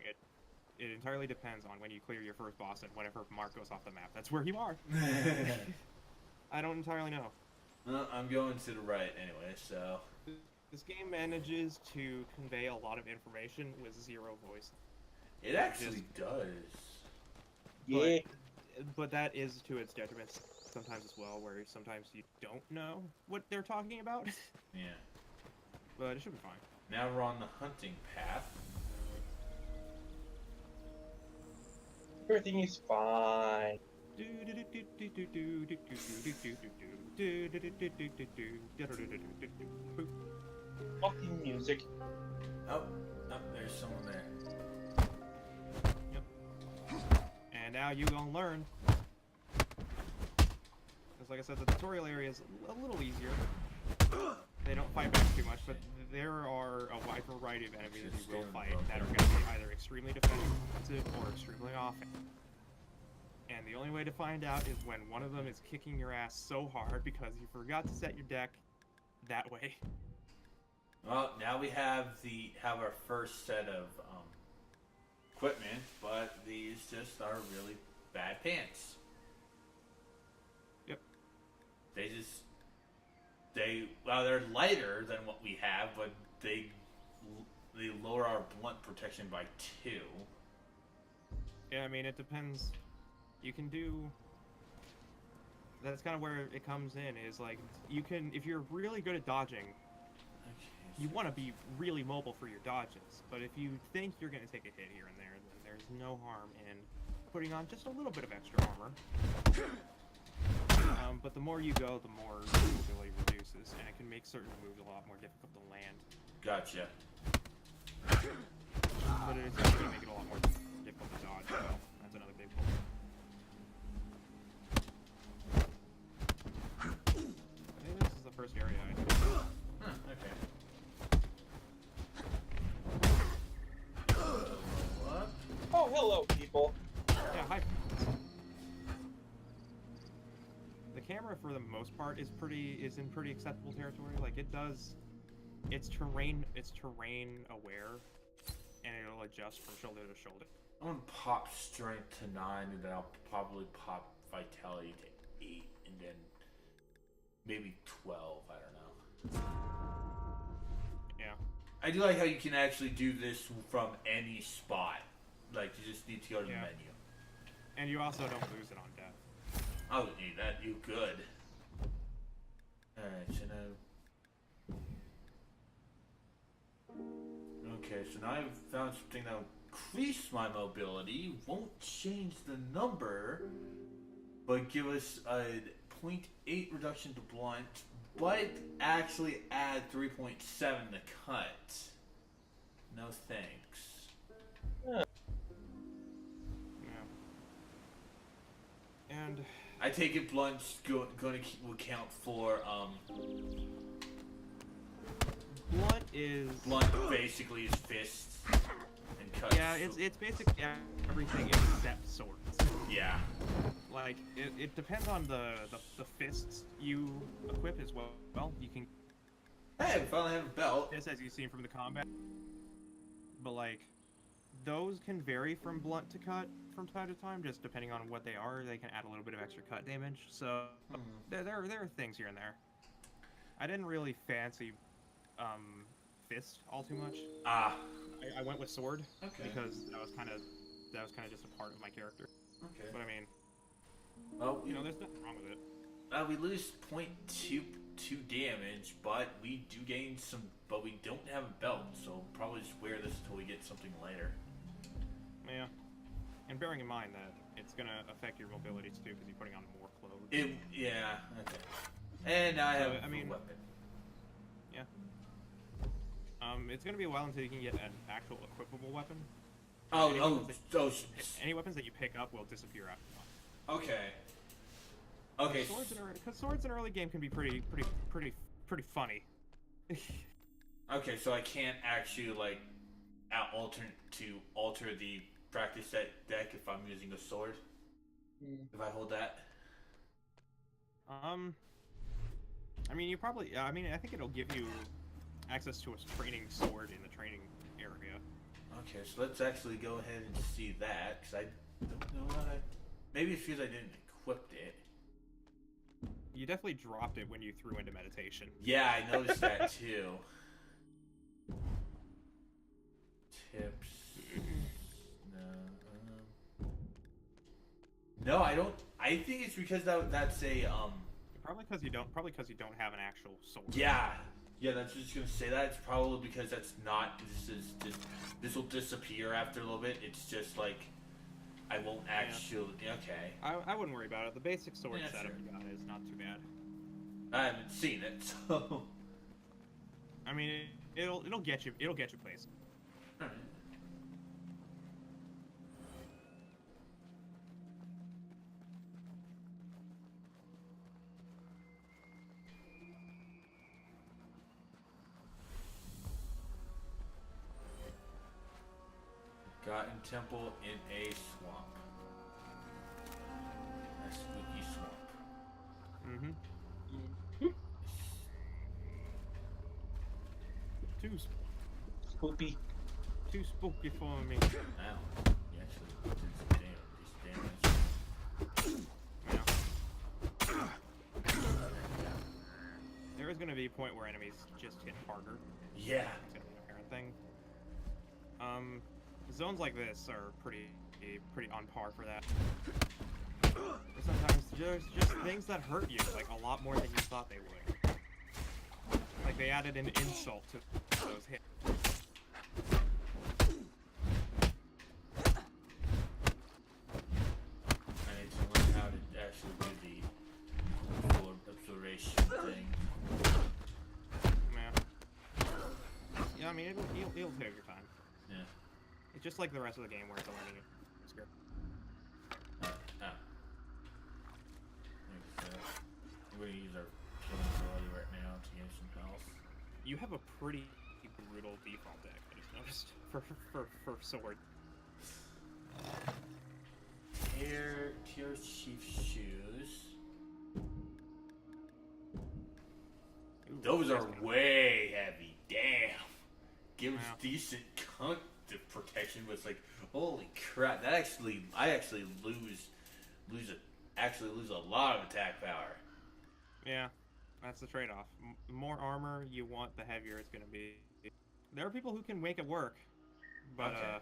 It entirely depends on when you clear your first boss and whenever mark goes off the map. That's where you are. I don't entirely know. Well, I'm going to the right anyway, so. This game manages to convey a lot of information with 0 voice. It actually does. Yeah. But that is to its detriment sometimes as well, where sometimes you don't know what they're talking about. Yeah. But it should be fine. Now we're on the hunting path. Everything is fine. Fucking music. Oh, there's someone there. Yep. And now you gonna learn. Because like I said, the tutorial area is a little easier. They don't fight back too much, but there are a wide variety of enemies you will fight that are going to be either extremely defensive or extremely offensive. And the only way to find out is when one of them is kicking your ass so hard because you forgot to set your deck that way. Well, now we have our first set of equipment, but these just are really bad pants. Yep. They're lighter than what we have, but they lower our blunt protection by 2. Yeah, I mean, it depends. You can do... That's kind of where it comes in, is like, you can, if you're really good at dodging, you want to be really mobile for your dodges, but if you think you're going to take a hit here and there, then there's no harm in putting on just a little bit of extra armor. But the more you go, the more mobility reduces, and it can make certain moves a lot more difficult to land. Gotcha. But it's also going to make it a lot more difficult to dodge, so that's another big pull. I think this is the first area I think. Okay. Oh, hello, people. Yeah, hi. The camera, for the most part, is in pretty acceptable territory. Like it's terrain aware, and it'll adjust from shoulder to shoulder. I'm gonna pop strength to 9, and then I'll probably pop vitality to 8, and then maybe 12. I don't know. Yeah. I do like how you can actually do this from any spot. Like, you just need to go to the menu. And you also don't lose it on death. I would need that. You good. Alright, so now... Okay, so now I've found something that will increase my mobility, won't change the number, but give us a 0.8 reduction to blunt, but actually add 3.7 to cut. No thanks. And I take it blunt's will count for blunt is basically is fists and cuts. Yeah, it's basically everything except swords. Yeah. Like it depends on the fists you equip as well. Well, you can. Hey, we finally have a belt. This, as you've seen from the combat, but like those can vary from blunt to cut from time to time, just depending on what they are. They can add a little bit of extra cut damage. So there are things here and there. I didn't really fancy fist all too much. I went with sword because that was kind of just a part of my character. Okay. But I mean, well, you know, there's nothing wrong with it. We lose 0.2 damage, but we do gain some. But we don't have a belt, so we'll probably just wear this until we get something later. Yeah. And bearing in mind that it's gonna affect your mobility too, because you're putting on more clothes. Yeah. Okay. And now I have a weapon. Yeah. It's gonna be a while until you can get an actual equipable weapon. Any weapons that you pick up will disappear after a while. Okay. Okay. Because swords in early game can be pretty funny. Okay, so I can't actually like alter the practice set deck if I'm using a sword. If I hold that. I mean, I think it'll give you access to a training sword in the training area. Okay, so let's actually go ahead and see that, because I don't know how to... Maybe it's because I didn't equip it. You definitely dropped it when you threw into meditation. Yeah, I noticed that too. Tips... No, I don't... I think it's because that's a, Probably because you don't have an actual sword. Yeah, that's just gonna say that. It's probably because that's not. This will disappear after a little bit. It's just like I won't actually. Okay. I wouldn't worry about it. The basic sword Yeah, setup sure. you got is not too bad. I haven't seen it, so. I mean, it'll get you places. Alright. Forgotten temple in a swamp. A spooky swamp. Mm-hmm. Spoopy. Too spooky for me. Ow. You actually did some damage. Yeah. There is going to be a point where enemies just hit harder. Yeah. It's going to be an apparent thing. Zones like this are pretty on par for that. Or sometimes there's just things that hurt you, like a lot more than you thought they would. Like they added an insult to those hits. I need to learn how to actually do the observation thing. Yeah. Yeah, I mean, you'll take your time. Yeah. It's just like the rest of the game where it's a learning script. We're gonna use our killing ability right now to gain some health. You have a pretty brutal default deck, I just noticed, for sword. Tier Chief shoes. Ooh, Those are nice. way heavy. Damn. Gives Wow. decent conjunctive protection, but it's like, holy crap! I actually lose a lot of attack power. Yeah, that's the trade-off. More armor you want, the heavier it's going to be. There are people who can make it work, but Okay.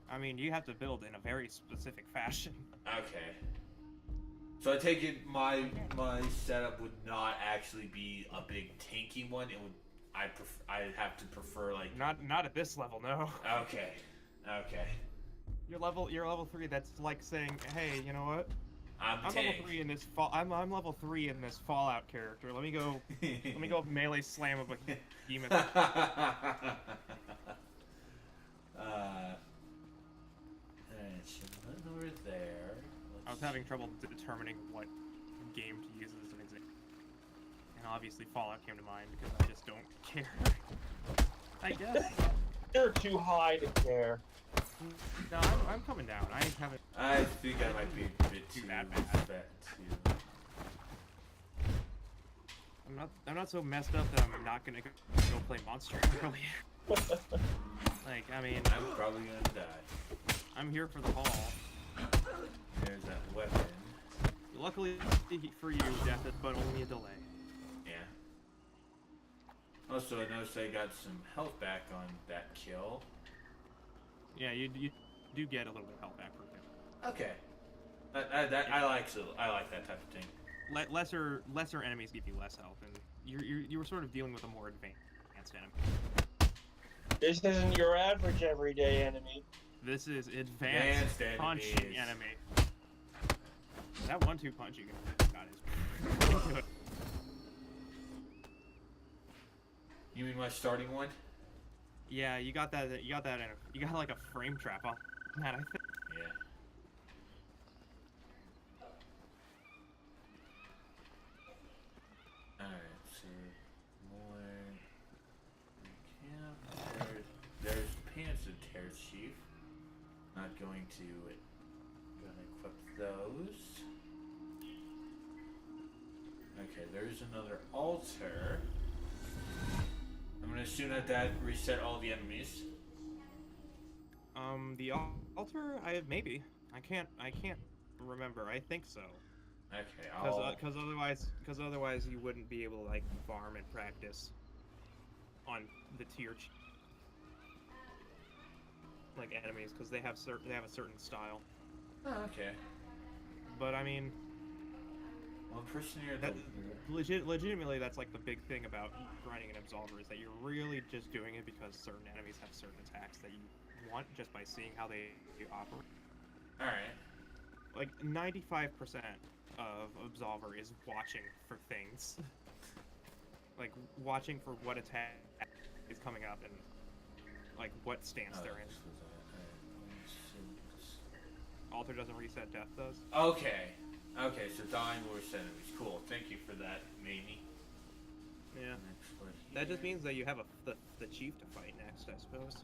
I mean, you have to build in a very specific fashion. Okay. So I take it my setup would not actually be a big tanky one. It would. I'd have to prefer like. Not at this level, no. Okay. Okay. You're level 3. That's like saying, hey, you know what? I'm level 3 in this I'm level 3 in this Fallout character. Let me go melee slam of a demon. Over there. I was having trouble determining what game to use as an example. And obviously Fallout came to mind because I just don't care. I guess. You're too high to care. No, I'm coming down. I haven't. I think I might be a bit too that bad too. I'm not so messed up that I'm not gonna go play Monster early. Like, I mean, I'm probably gonna die. I'm here for the haul. There's that weapon. Luckily for you, death is but only a delay. Yeah. Also, I noticed I got some health back on that kill. Yeah, you do get a little bit of health back from it. Okay. I like that type of thing. Lesser enemies give you less health, and you were sort of dealing with a more advanced enemy. This isn't your average everyday enemy. This is advanced punching enemy. That 1-2 punch you got is pretty good. You mean my starting one? Yeah, you got that. You got like a frame trap on that. I think. Yeah. Alright, so more camp. There's pants and tear chief. Not going to gonna equip those. Okay, there's another altar. I'm gonna assume that reset all the enemies. The altar. Maybe. I can't remember. I think so. Okay, Because otherwise you wouldn't be able to like farm and practice on the tier like enemies because they have a certain style. Oh, okay. But I mean, Well, person near That, the... legitimately, that's like the big thing about grinding an Absolver is that you're really just doing it because certain enemies have certain attacks that you want just by seeing how they operate. Alright. Like 95% of Absolver is watching for things. Like watching for what attack is coming up and like what stance they're in. Alter doesn't reset, death does. Okay. Okay, so dying will reset enemies. Cool. Thank you for that, Mamie. Yeah. Next one That just here. means that you have the chief to fight next, I suppose.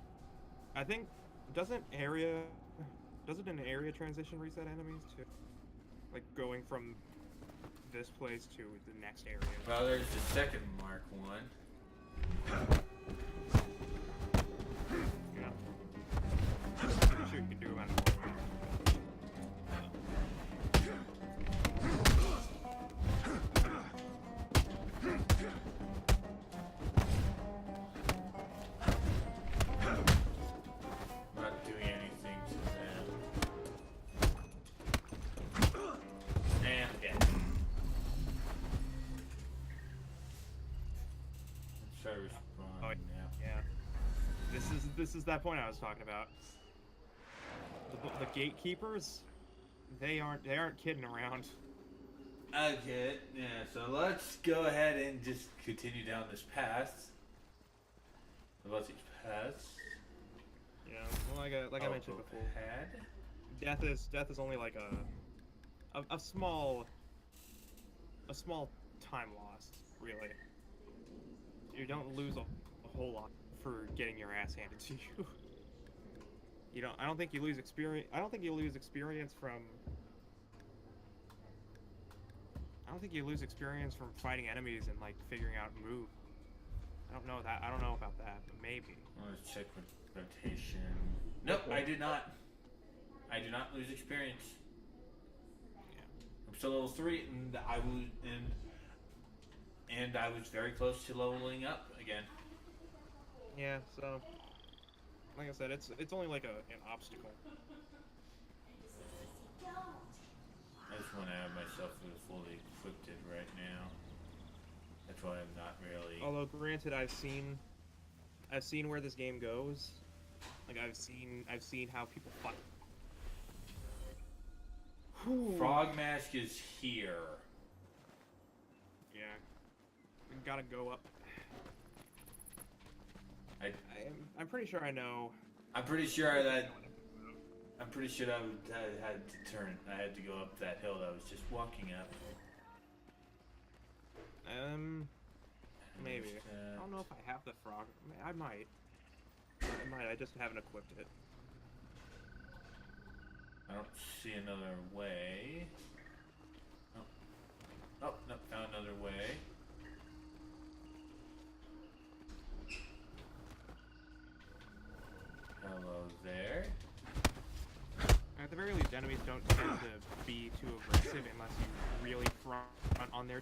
I think doesn't an area transition reset enemies too? Like going from this place to the next area. Well, there's the second Mark one. Yeah. Pretty sure you can do them out of more ways. Not doing anything to them. And again. Let's try to respond Oh, now. yeah. This is that point I was talking about. The gatekeepers, they aren't kidding around. Okay, yeah, so let's go ahead and just continue down this path. About these paths. Yeah, well, like I mentioned before, Pad. death is only like a small time loss, really. You don't lose a whole lot for getting your ass handed to you. I don't think you lose experience. I don't think you lose experience from fighting enemies and like figuring out move. I don't know about that, but maybe. Let's check with rotation. Nope, I did not. I do not lose experience. Yeah. I'm still level 3, and I was very close to leveling up again. Yeah. So, like I said, it's only like an obstacle. I just want to have myself fully equipped right now. That's why I'm not really. Although, granted, I've seen where this game goes. Like I've seen how people fight. Frog Mask is here. Yeah. We gotta go up. I'm pretty sure I know. I'm pretty sure that. I'm pretty sure I had to turn. I had to go up that hill that I was just walking up. Maybe. I don't know if I have the frog. I might. I just haven't equipped it. I don't see another way. Oh, no, found another way. Hello there. At the very least, enemies don't tend to be too aggressive unless you really front on their.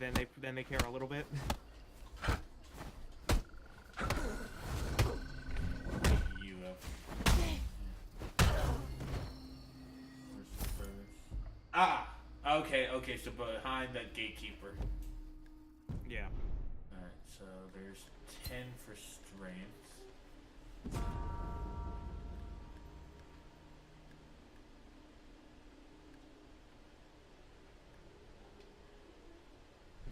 Then they care a little bit. You have. Ah! Okay, so behind that gatekeeper. Yeah. Alright, so there's 10 for strength.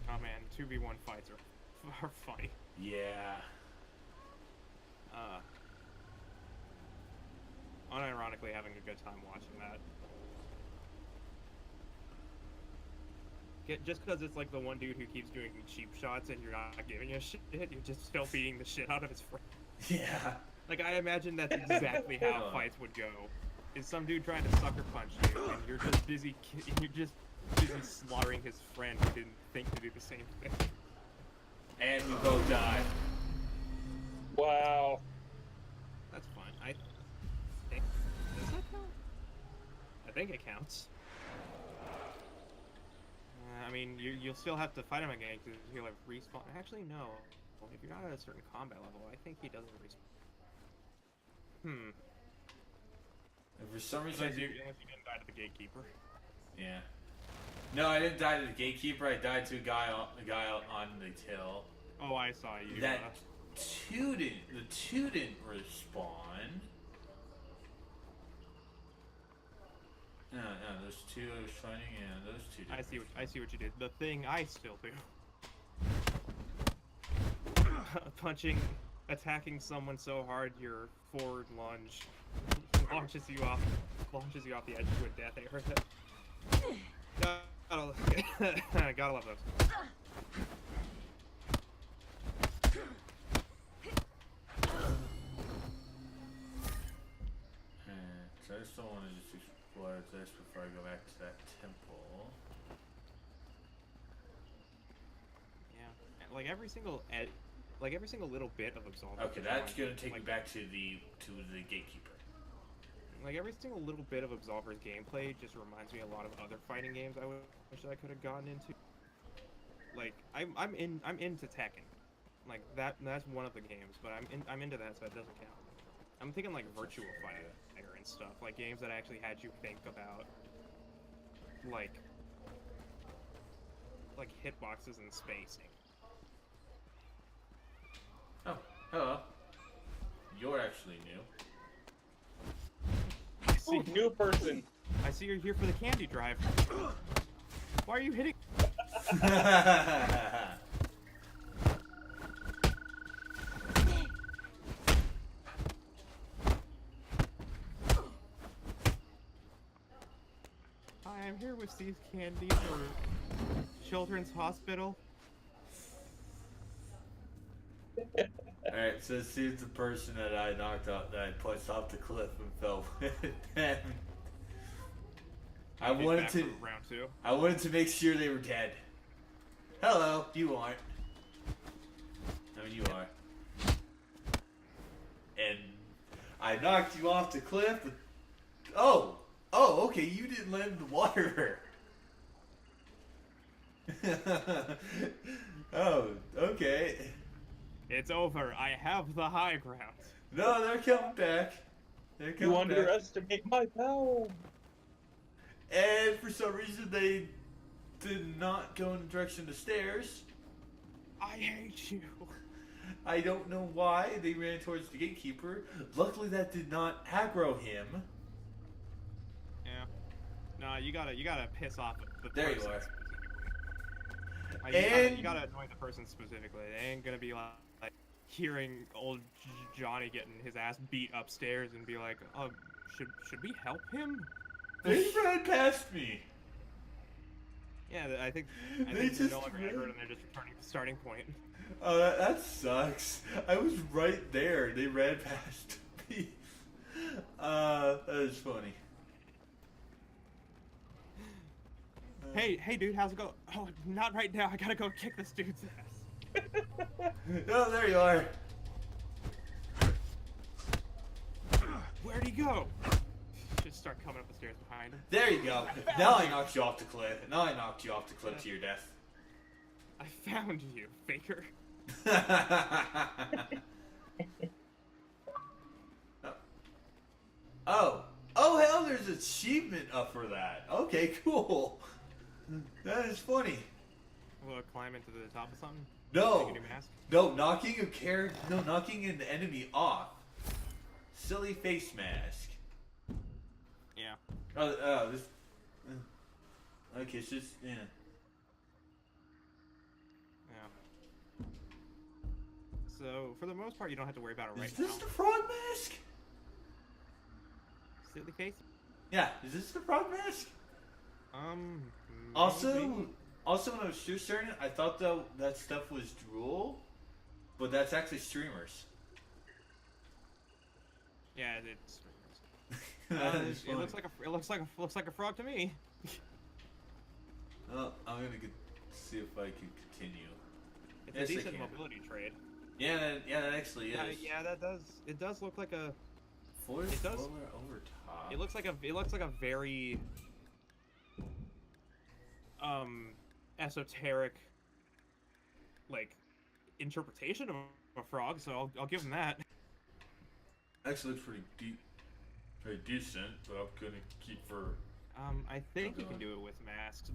Oh man, 2v1 fights are funny. Yeah. Unironically having a good time watching that. Just because it's like the one dude who keeps doing cheap shots and you're not giving a shit, you're just still beating the shit out of his friend. Yeah. Like, I imagine that's exactly how fights would go. Is some dude trying to sucker punch you, and you're just busy slaughtering his friend who didn't think to do the same thing. And we both die. Wow. That's fine. I think. Does that count? I think it counts. I mean, you'll still have to fight him again because he'll like respawn. Actually, no. Well, if you're not at a certain combat level, I think he doesn't respawn. And for some reason, Unless you didn't die to the gatekeeper. yeah. No, I didn't die to the gatekeeper. I died to a guy on the hill. Oh, I saw you. The two didn't respawn. No, those two I was fighting, and those two didn't. I see what you did. The thing I still do. Attacking someone so hard your forward lunge launches you off the edge to a death area. Gotta love those. So I just don't want to just explore this before I go back to that temple. Yeah, like every single little bit of Absolver. Okay, that's gonna take me back to the gatekeeper. Like every single little bit of Absolver's gameplay just reminds me a lot of other fighting games I wish I could have gotten into. Like I'm into Tekken, like that's one of the games, but I'm into that, so it doesn't count. I'm thinking like Virtua Fighter and stuff, like games that actually had you think about like hitboxes and spacing. Oh, hello. You're actually new. Ooh, new person. I see you're here for the candy drive. Why are you hitting? Hi, I'm here with Steve's Candy for Children's Hospital. Alright, so this is the person that I knocked out, that I pushed off the cliff and fell with. I wanted to make sure they were dead. Hello, you aren't. I mean, you are. And I knocked you off the cliff. But, oh, okay, you didn't land in the water. Oh, okay. It's over. I have the high ground. No, they're coming back. You underestimate my power. And for some reason, they did not go in the direction of the stairs. I hate you. I don't know why they ran towards the gatekeeper. Luckily, that did not aggro him. Yeah. No, you gotta piss off the There person. you are. You gotta annoy the person specifically. They ain't gonna be like hearing old Johnny getting his ass beat upstairs and be like, should we help him? They ran past me. Yeah, I think They they're just no longer ran. aggroed and they're just returning to the starting point. Oh, that sucks. I was right there. They ran past me. That is funny. Hey, dude, how's it going? Oh, not right now. I gotta go kick this dude's ass. Oh, there you are. Where'd he go? Just start coming up the stairs behind him. There you go. Now I knocked you off the cliff. Now I knocked you off the cliff to your death. I found you, faker. Oh, hell, there's an achievement up for that. Okay, cool. That is funny. Will it climb into the top of something? No. Make a new mask? No, knocking an enemy off. Silly face mask. Yeah. This. Okay, it's just, yeah. Yeah. So, for the most part, you don't have to worry about it right Is this now. the frog mask? Silly face? Yeah, is this the frog mask? Maybe. Also, when I was just starting it, I thought that stuff was drool, but that's actually streamers. Yeah, it's That is it looks like a frog to me. Well, I'm gonna see if I can continue. It's Yes, a I decent can. mobility trade. Yeah, that actually is. Yeah, it does look like a. Force it does. roller over top. It looks like a very esoteric like interpretation of a frog. So I'll give him that. Actually looks pretty decent, but I'm gonna keep for I think you can do it with masks.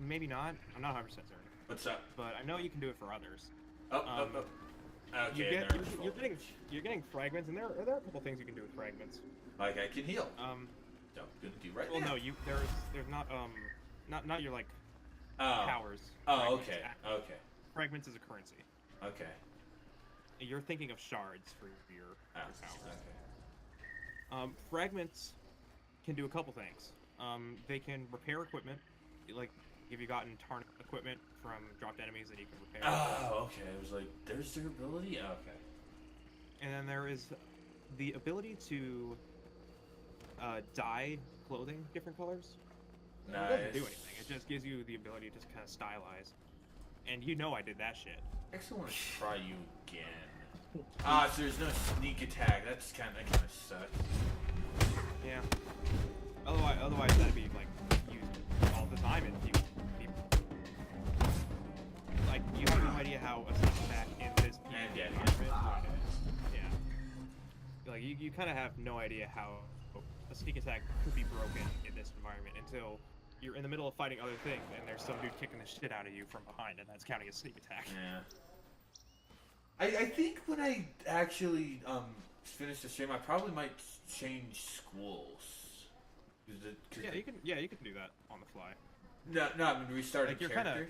Maybe not. I'm not 100% certain. What's up? But I know you can do it for others. Oh. Okay, You're getting fragments, and there are a couple things you can do with fragments. Like I can heal. So good to do right now. Well, no, there's not your like Oh. powers. Oh, Fragments. okay. Fragments is a currency. Okay. You're thinking of shards for your powers. Okay. Fragments can do a couple things. They can repair equipment, like if you've gotten tarnished equipment from dropped enemies, then you can repair. Oh, okay. I was like, there's durability? Okay. And then there is the ability to dye clothing different colors. Nice. It doesn't do anything. It just gives you the ability to just kind of stylize. And you know I did that shit. I actually want to try you again. So there's no sneak attack. That kind of sucks. Yeah. Otherwise that'd be like used all the time, and you like you have no idea how a sneak attack in this environment. Yeah. Like you kind of have no idea how a sneak attack could be broken in this environment until you're in the middle of fighting other things, and there's some dude kicking the shit out of you from behind, and that's counting as sneak attack. Yeah. I think when I actually finish the stream, I probably might change schools. You can do that on the fly. No, I mean restart like a character.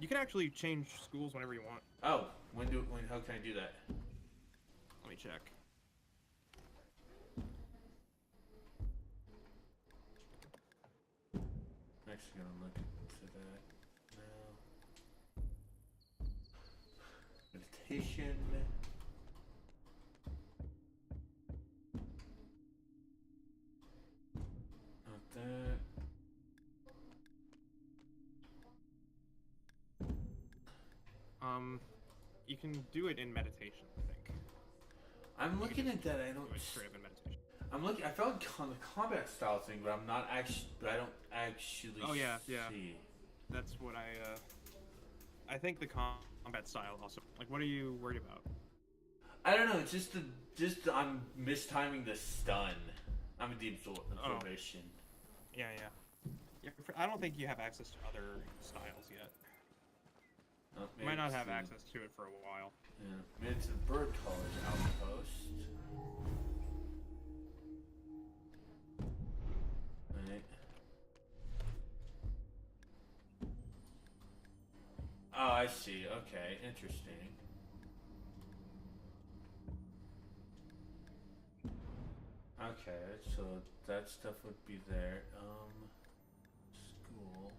You can actually change schools whenever you want. Oh, how can I do that? Let me check. I'm actually gonna look into that now. Meditation. Not that. You can do it in meditation, I think. I'm looking at that. I don't. Do it straight up in meditation. I'm looking. I found the combat style thing, but I'm not actually. But I don't actually. Oh yeah. See. That's what I think the combat style also. Like, what are you worried about? I don't know. It's just I'm mistiming the stun. I'm a deep absorption. Yeah. I don't think you have access to other styles yet. You might not have access to it for a while. Yeah. Maybe it's the bird college outpost. Right. Oh, I see. Okay, interesting. Okay, so that stuff would be there. School.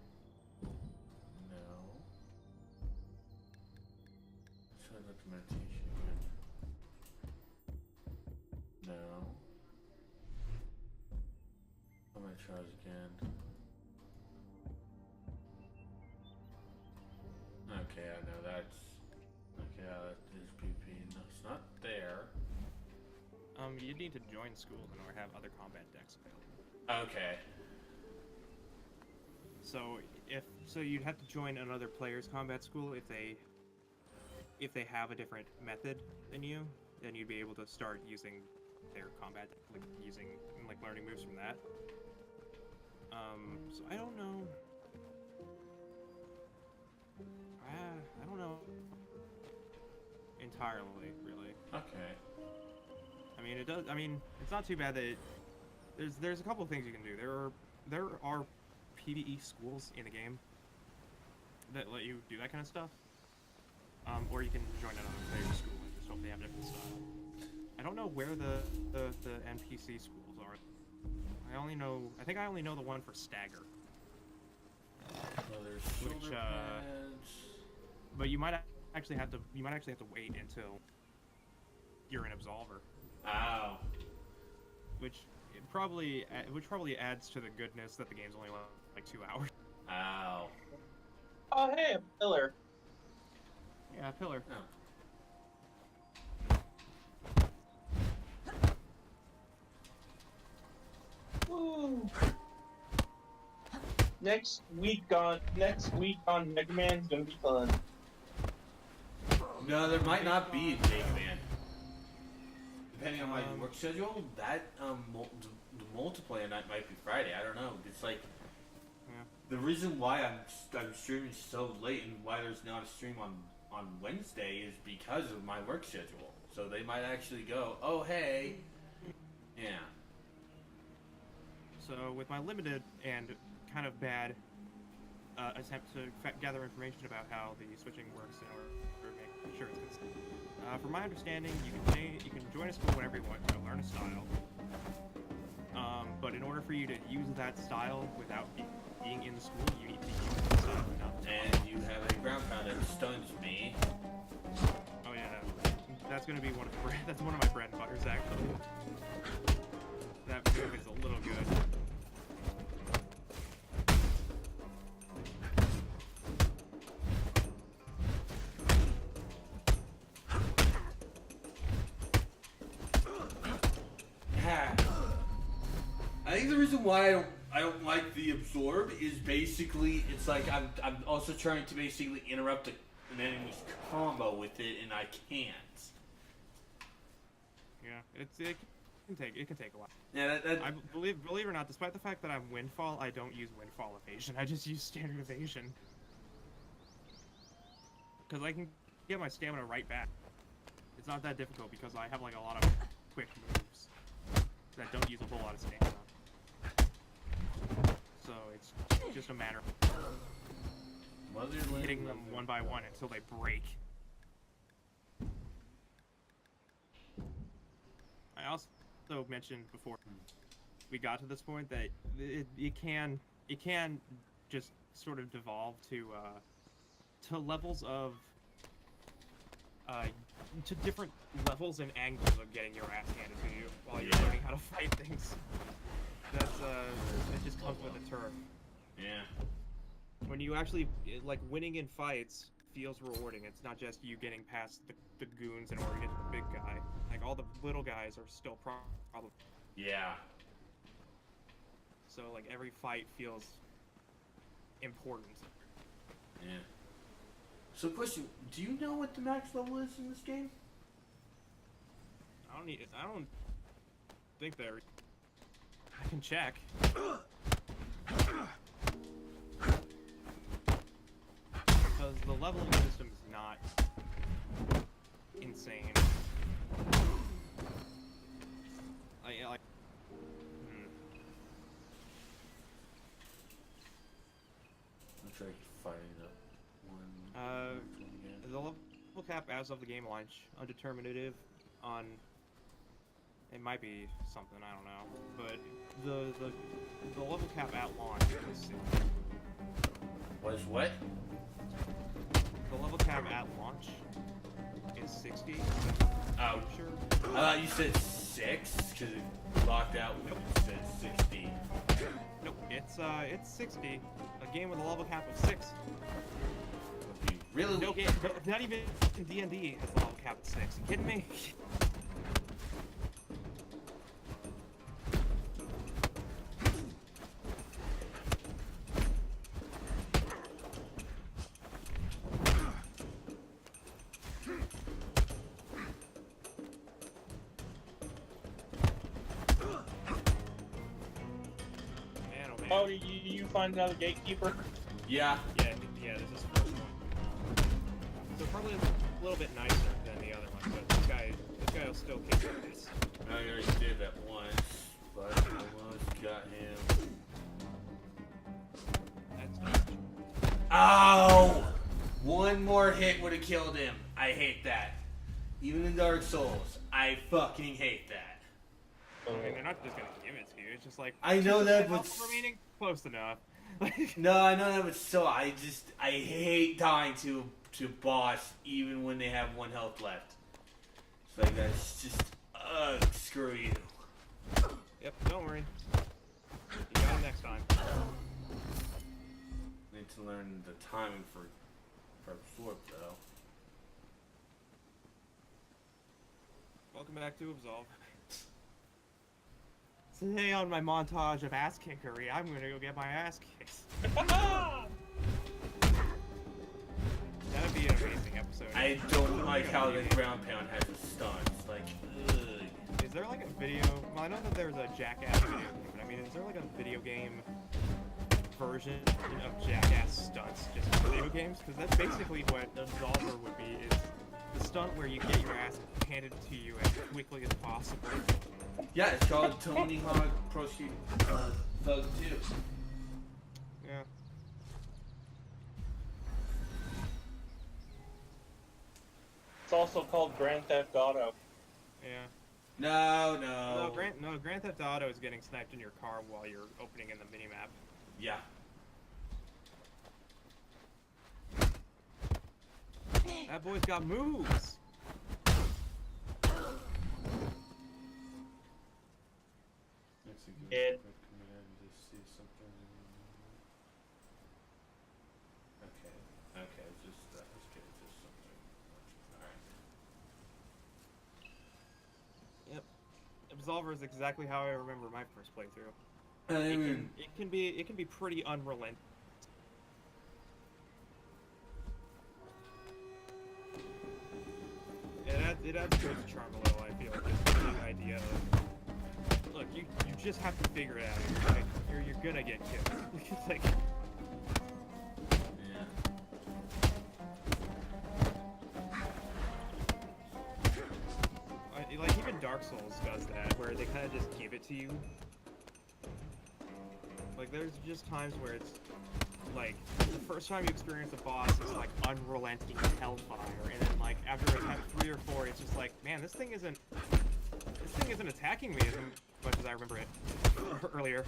No. So documentation again. No. I'm gonna try this again. Okay, I know that's. Okay, that is PP. No, it's not there. You need to join schools in order to have other combat decks available. Okay. So you'd have to join another player's combat school if they have a different method than you, then you'd be able to start using their combat, like learning moves from that. So I don't know. I don't know entirely, really. Okay. I mean, it's not too bad that there's a couple of things you can do. There are PvE schools in the game that let you do that kind of stuff. Or you can join another player's school and just hope they have a different style. I don't know where the NPC schools are. I think I only know the one for Stagger. Well, there's Which, shoulder pads. But you might actually have to wait until you're an Absolver. Ow. Which probably adds to the goodness that the game's only like 2 hours. Ow. Oh, hey, a pillar. Yeah, pillar. Oh. Woo. Next week on Mega Man's gonna be fun. No, there might not be a Mega Man. Depending on my work schedule, that the multiplayer night might be Friday. I don't know. It's like Yeah. the reason why I'm streaming so late and why there's not a stream on Wednesday is because of my work schedule. So they might actually go, oh hey, yeah. So with my limited and kind of bad attempt to gather information about how the switching works in order to make sure it's consistent. From my understanding, you can join a school whenever you want to learn a style. But in order for you to use that style without being in the school, you need to use the style. And you have a ground pound that stuns me. Oh yeah, that's gonna be that's one of my bread and butters actually. That move is a little good. I think the reason why I don't like the absorb is basically it's like I'm also trying to basically interrupt an enemy's combo with it and I can't. Yeah, it can take a while. Yeah, I believe it or not, despite the fact that I'm Windfall, I don't use Windfall evasion. I just use standard evasion because I can get my stamina right back. It's not that difficult because I have like a lot of quick moves that don't use a whole lot of stamina. So it's just a matter of hitting them one by one until they break. I also mentioned before we got to this point that it can just sort of devolve to levels of to different levels and angles of getting your ass handed to you while you're learning how to fight things. That's it just comes with the turf. Yeah. When you actually like winning in fights feels rewarding. It's not just you getting past the goons in order to get to the big guy. Like all the little guys are still problem. Yeah. So like every fight feels important. Yeah. So question, do you know what the max level is in this game? I don't think there. I can check. Because the leveling system is not insane. I'm trying to find it up. The level cap as of the game launch, undeterminative on. It might be something, I don't know, but the level cap at launch is 60. Was what? The level cap at launch is 60. Oh, Sure. I thought you said 6 because it locked out when it said 60. Nope, it's 60. A game with a level cap of 6. You really? No game, not even D&D has a level cap at 6. You kidding me? Oh, you find another gatekeeper? Yeah. Yeah, this is the first one. So probably a little bit nicer than the other one, but this guy will still kick your ass. I already did that once, but I almost got him. That's not true. Ow! One more hit would have killed him. I hate that. Even in Dark Souls, I fucking hate that. I mean, they're not just gonna give it to you. It's just like I know that, but remaining close enough. no, I know that, but still, I hate dying to boss even when they have 1 health left. It's like that's just screw you. Yep, don't worry. You got him next time. Need to learn the timing for absorb though. Welcome back to Absolve. Today on my montage of ass kickery, I'm gonna go get my ass kicked. That'd be an amazing episode. I don't like how the ground pound has a stun. It's like, ugh. there like a video? Well, I know that there's a Jackass video game, but I mean, is there like a video game version of Jackass stunts just for video games? Because that's basically what Absolver would be, is the stunt where you get your ass handed to you as quickly as possible. Yeah, it's called Tony Hawk Pro Street Thug 2. Yeah. It's also called Grand Theft Auto. Yeah. No. No, Grand Theft Auto is getting sniped in your car while you're opening in the minimap. Yeah. That boy's got moves! It. Okay, just let's get just something. Alright. Yep. Absolver is exactly how I remember my first playthrough. I mean, It can be pretty unrelenting. It adds to its charm a little, I feel like, just the idea of, look, you just have to figure it out. Like, you're gonna get killed. It's like, yeah. like even Dark Souls does that, where they kind of just give it to you. Like, there's just times where it's like the first time you experience a boss, it's like unrelenting hellfire, and then like after attack 3 or 4, it's just like, man, this thing isn't attacking me as much as I remember it earlier.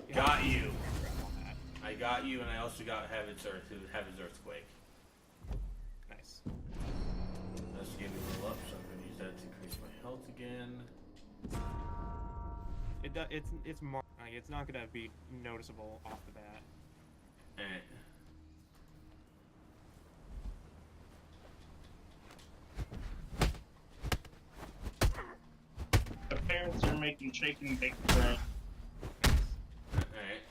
Yeah. Got you. I got you, and I also got Heaven's Earthquake. Nice. Let's give it a little up, so I'm gonna use that to increase my health again. It's more like, it's not gonna be noticeable off the bat. Alright. The parents are making shake and bake tonight. Alright.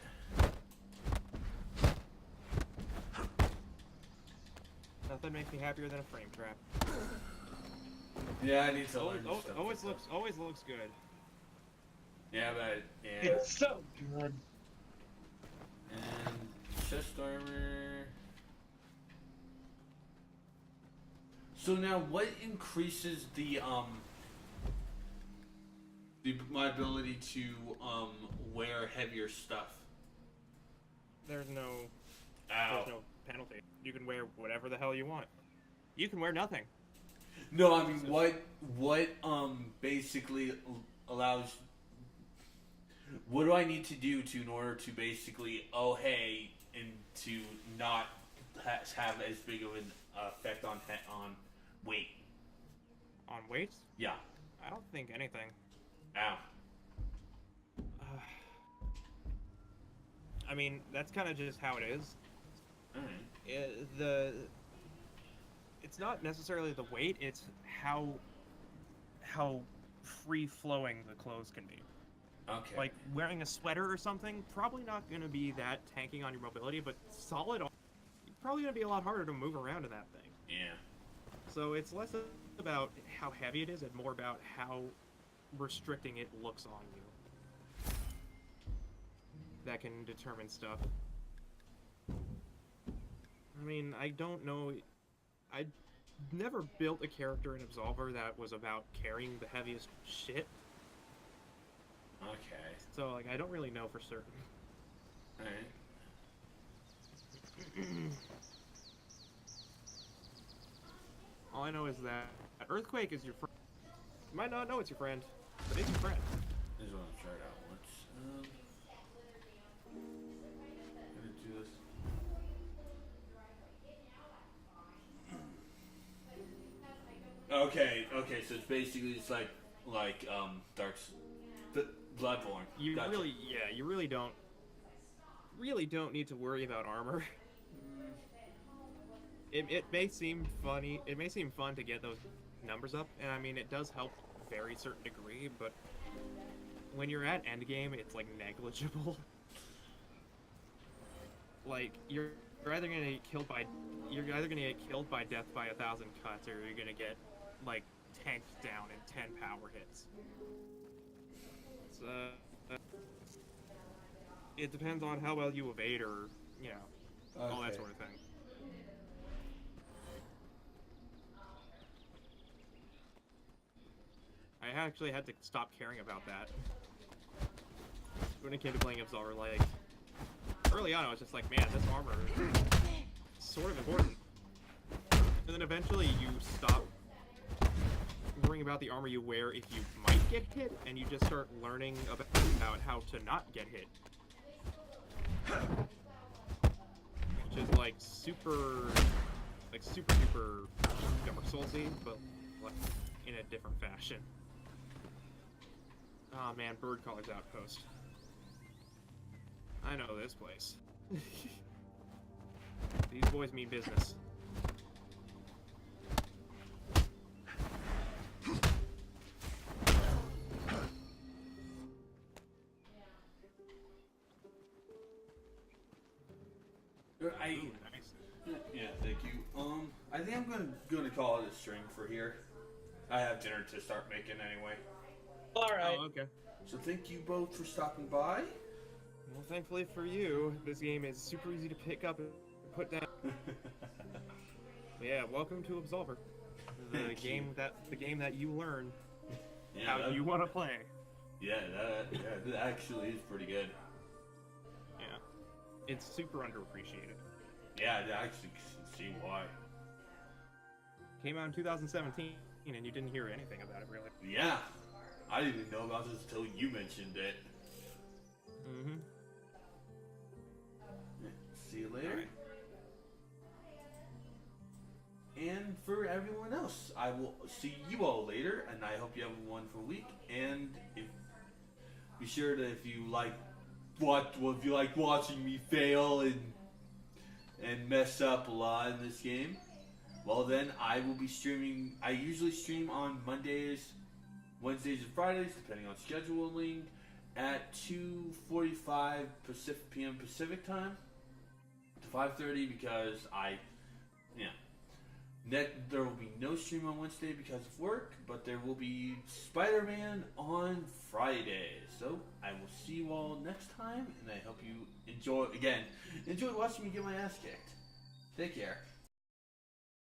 Nothing makes me happier than a frame trap. Yeah, I need to learn this stuff. Always looks good. Yeah, but yeah. It's so good. And chest armor. So now, what increases my ability to wear heavier stuff? There's no Ow. There's no penalty. You can wear whatever the hell you want. You can wear nothing. No, I mean what basically allows. What do I need to do in order to basically and to not have as big of an effect on weight? On weight? Yeah. I don't think anything. Ow. I mean, that's kind of just how it is. Alright. It's not necessarily the weight; it's how free flowing the clothes can be. Okay. Like wearing a sweater or something, probably not going to be that tanking on your mobility, but solid, probably going to be a lot harder to move around in that thing. Yeah. So it's less about how heavy it is and more about how restricting it looks on you. That can determine stuff. I mean, I don't know. I never built a character in Absolver that was about carrying the heaviest shit. Okay. So, like, I don't really know for certain. Alright. All I know is that Earthquake is your friend. You might not know it's your friend, but it's your friend. This is what I'll try it out once. Gonna do this. Okay, so it's basically Bloodborne. You Gotcha. you really don't need to worry about armor. It may seem funny. It may seem fun to get those numbers up, and I mean it does help a very certain degree. But when you're at endgame, it's like negligible. like you're either gonna get killed by death by 1,000 cuts, or you're gonna get like tanked down in 10 power hits. So it depends on how well you evade, or all that Okay. sort of thing. I actually had to stop caring about that when it came to playing Absolver. Like, early on, I was just like, man, this armor is sort of important. And then eventually you stop worrying about the armor you wear if you might get hit, and you just start learning about how to not get hit. Which is like super duper Dark Soulsy, but like in a different fashion. Oh man, Bird Caller's Outpost. I know this place. These boys mean business. Ooh, nice. Yeah, thank you. I think I'm gonna call it a string for here. I have dinner to start making anyway. All right. Oh, okay. So thank you both for stopping by. Well, thankfully for you, this game is super easy to pick up and put down. Yeah, welcome to Absolver. The game that you learn how you want to play. Yeah, that actually is pretty good. Yeah, it's super underappreciated. Yeah, I actually can see why. Came out in 2017, and you didn't hear anything about it, really. Yeah, I didn't even know about this until you mentioned it. Mm-hmm. See you later. Alright. And for everyone else, I will see you all later, and I hope you have a wonderful week. And be sure to, if you like watching me fail and mess up a lot in this game, well then I will be streaming. I usually stream on Mondays, Wednesdays, and Fridays, depending on scheduling, at 2:45 p.m. Pacific time to 5:30 because there will be no stream on Wednesday because of work, but there will be Spider-Man on Friday. So I will see you all next time, and I hope you enjoy watching me get my ass kicked. Take care.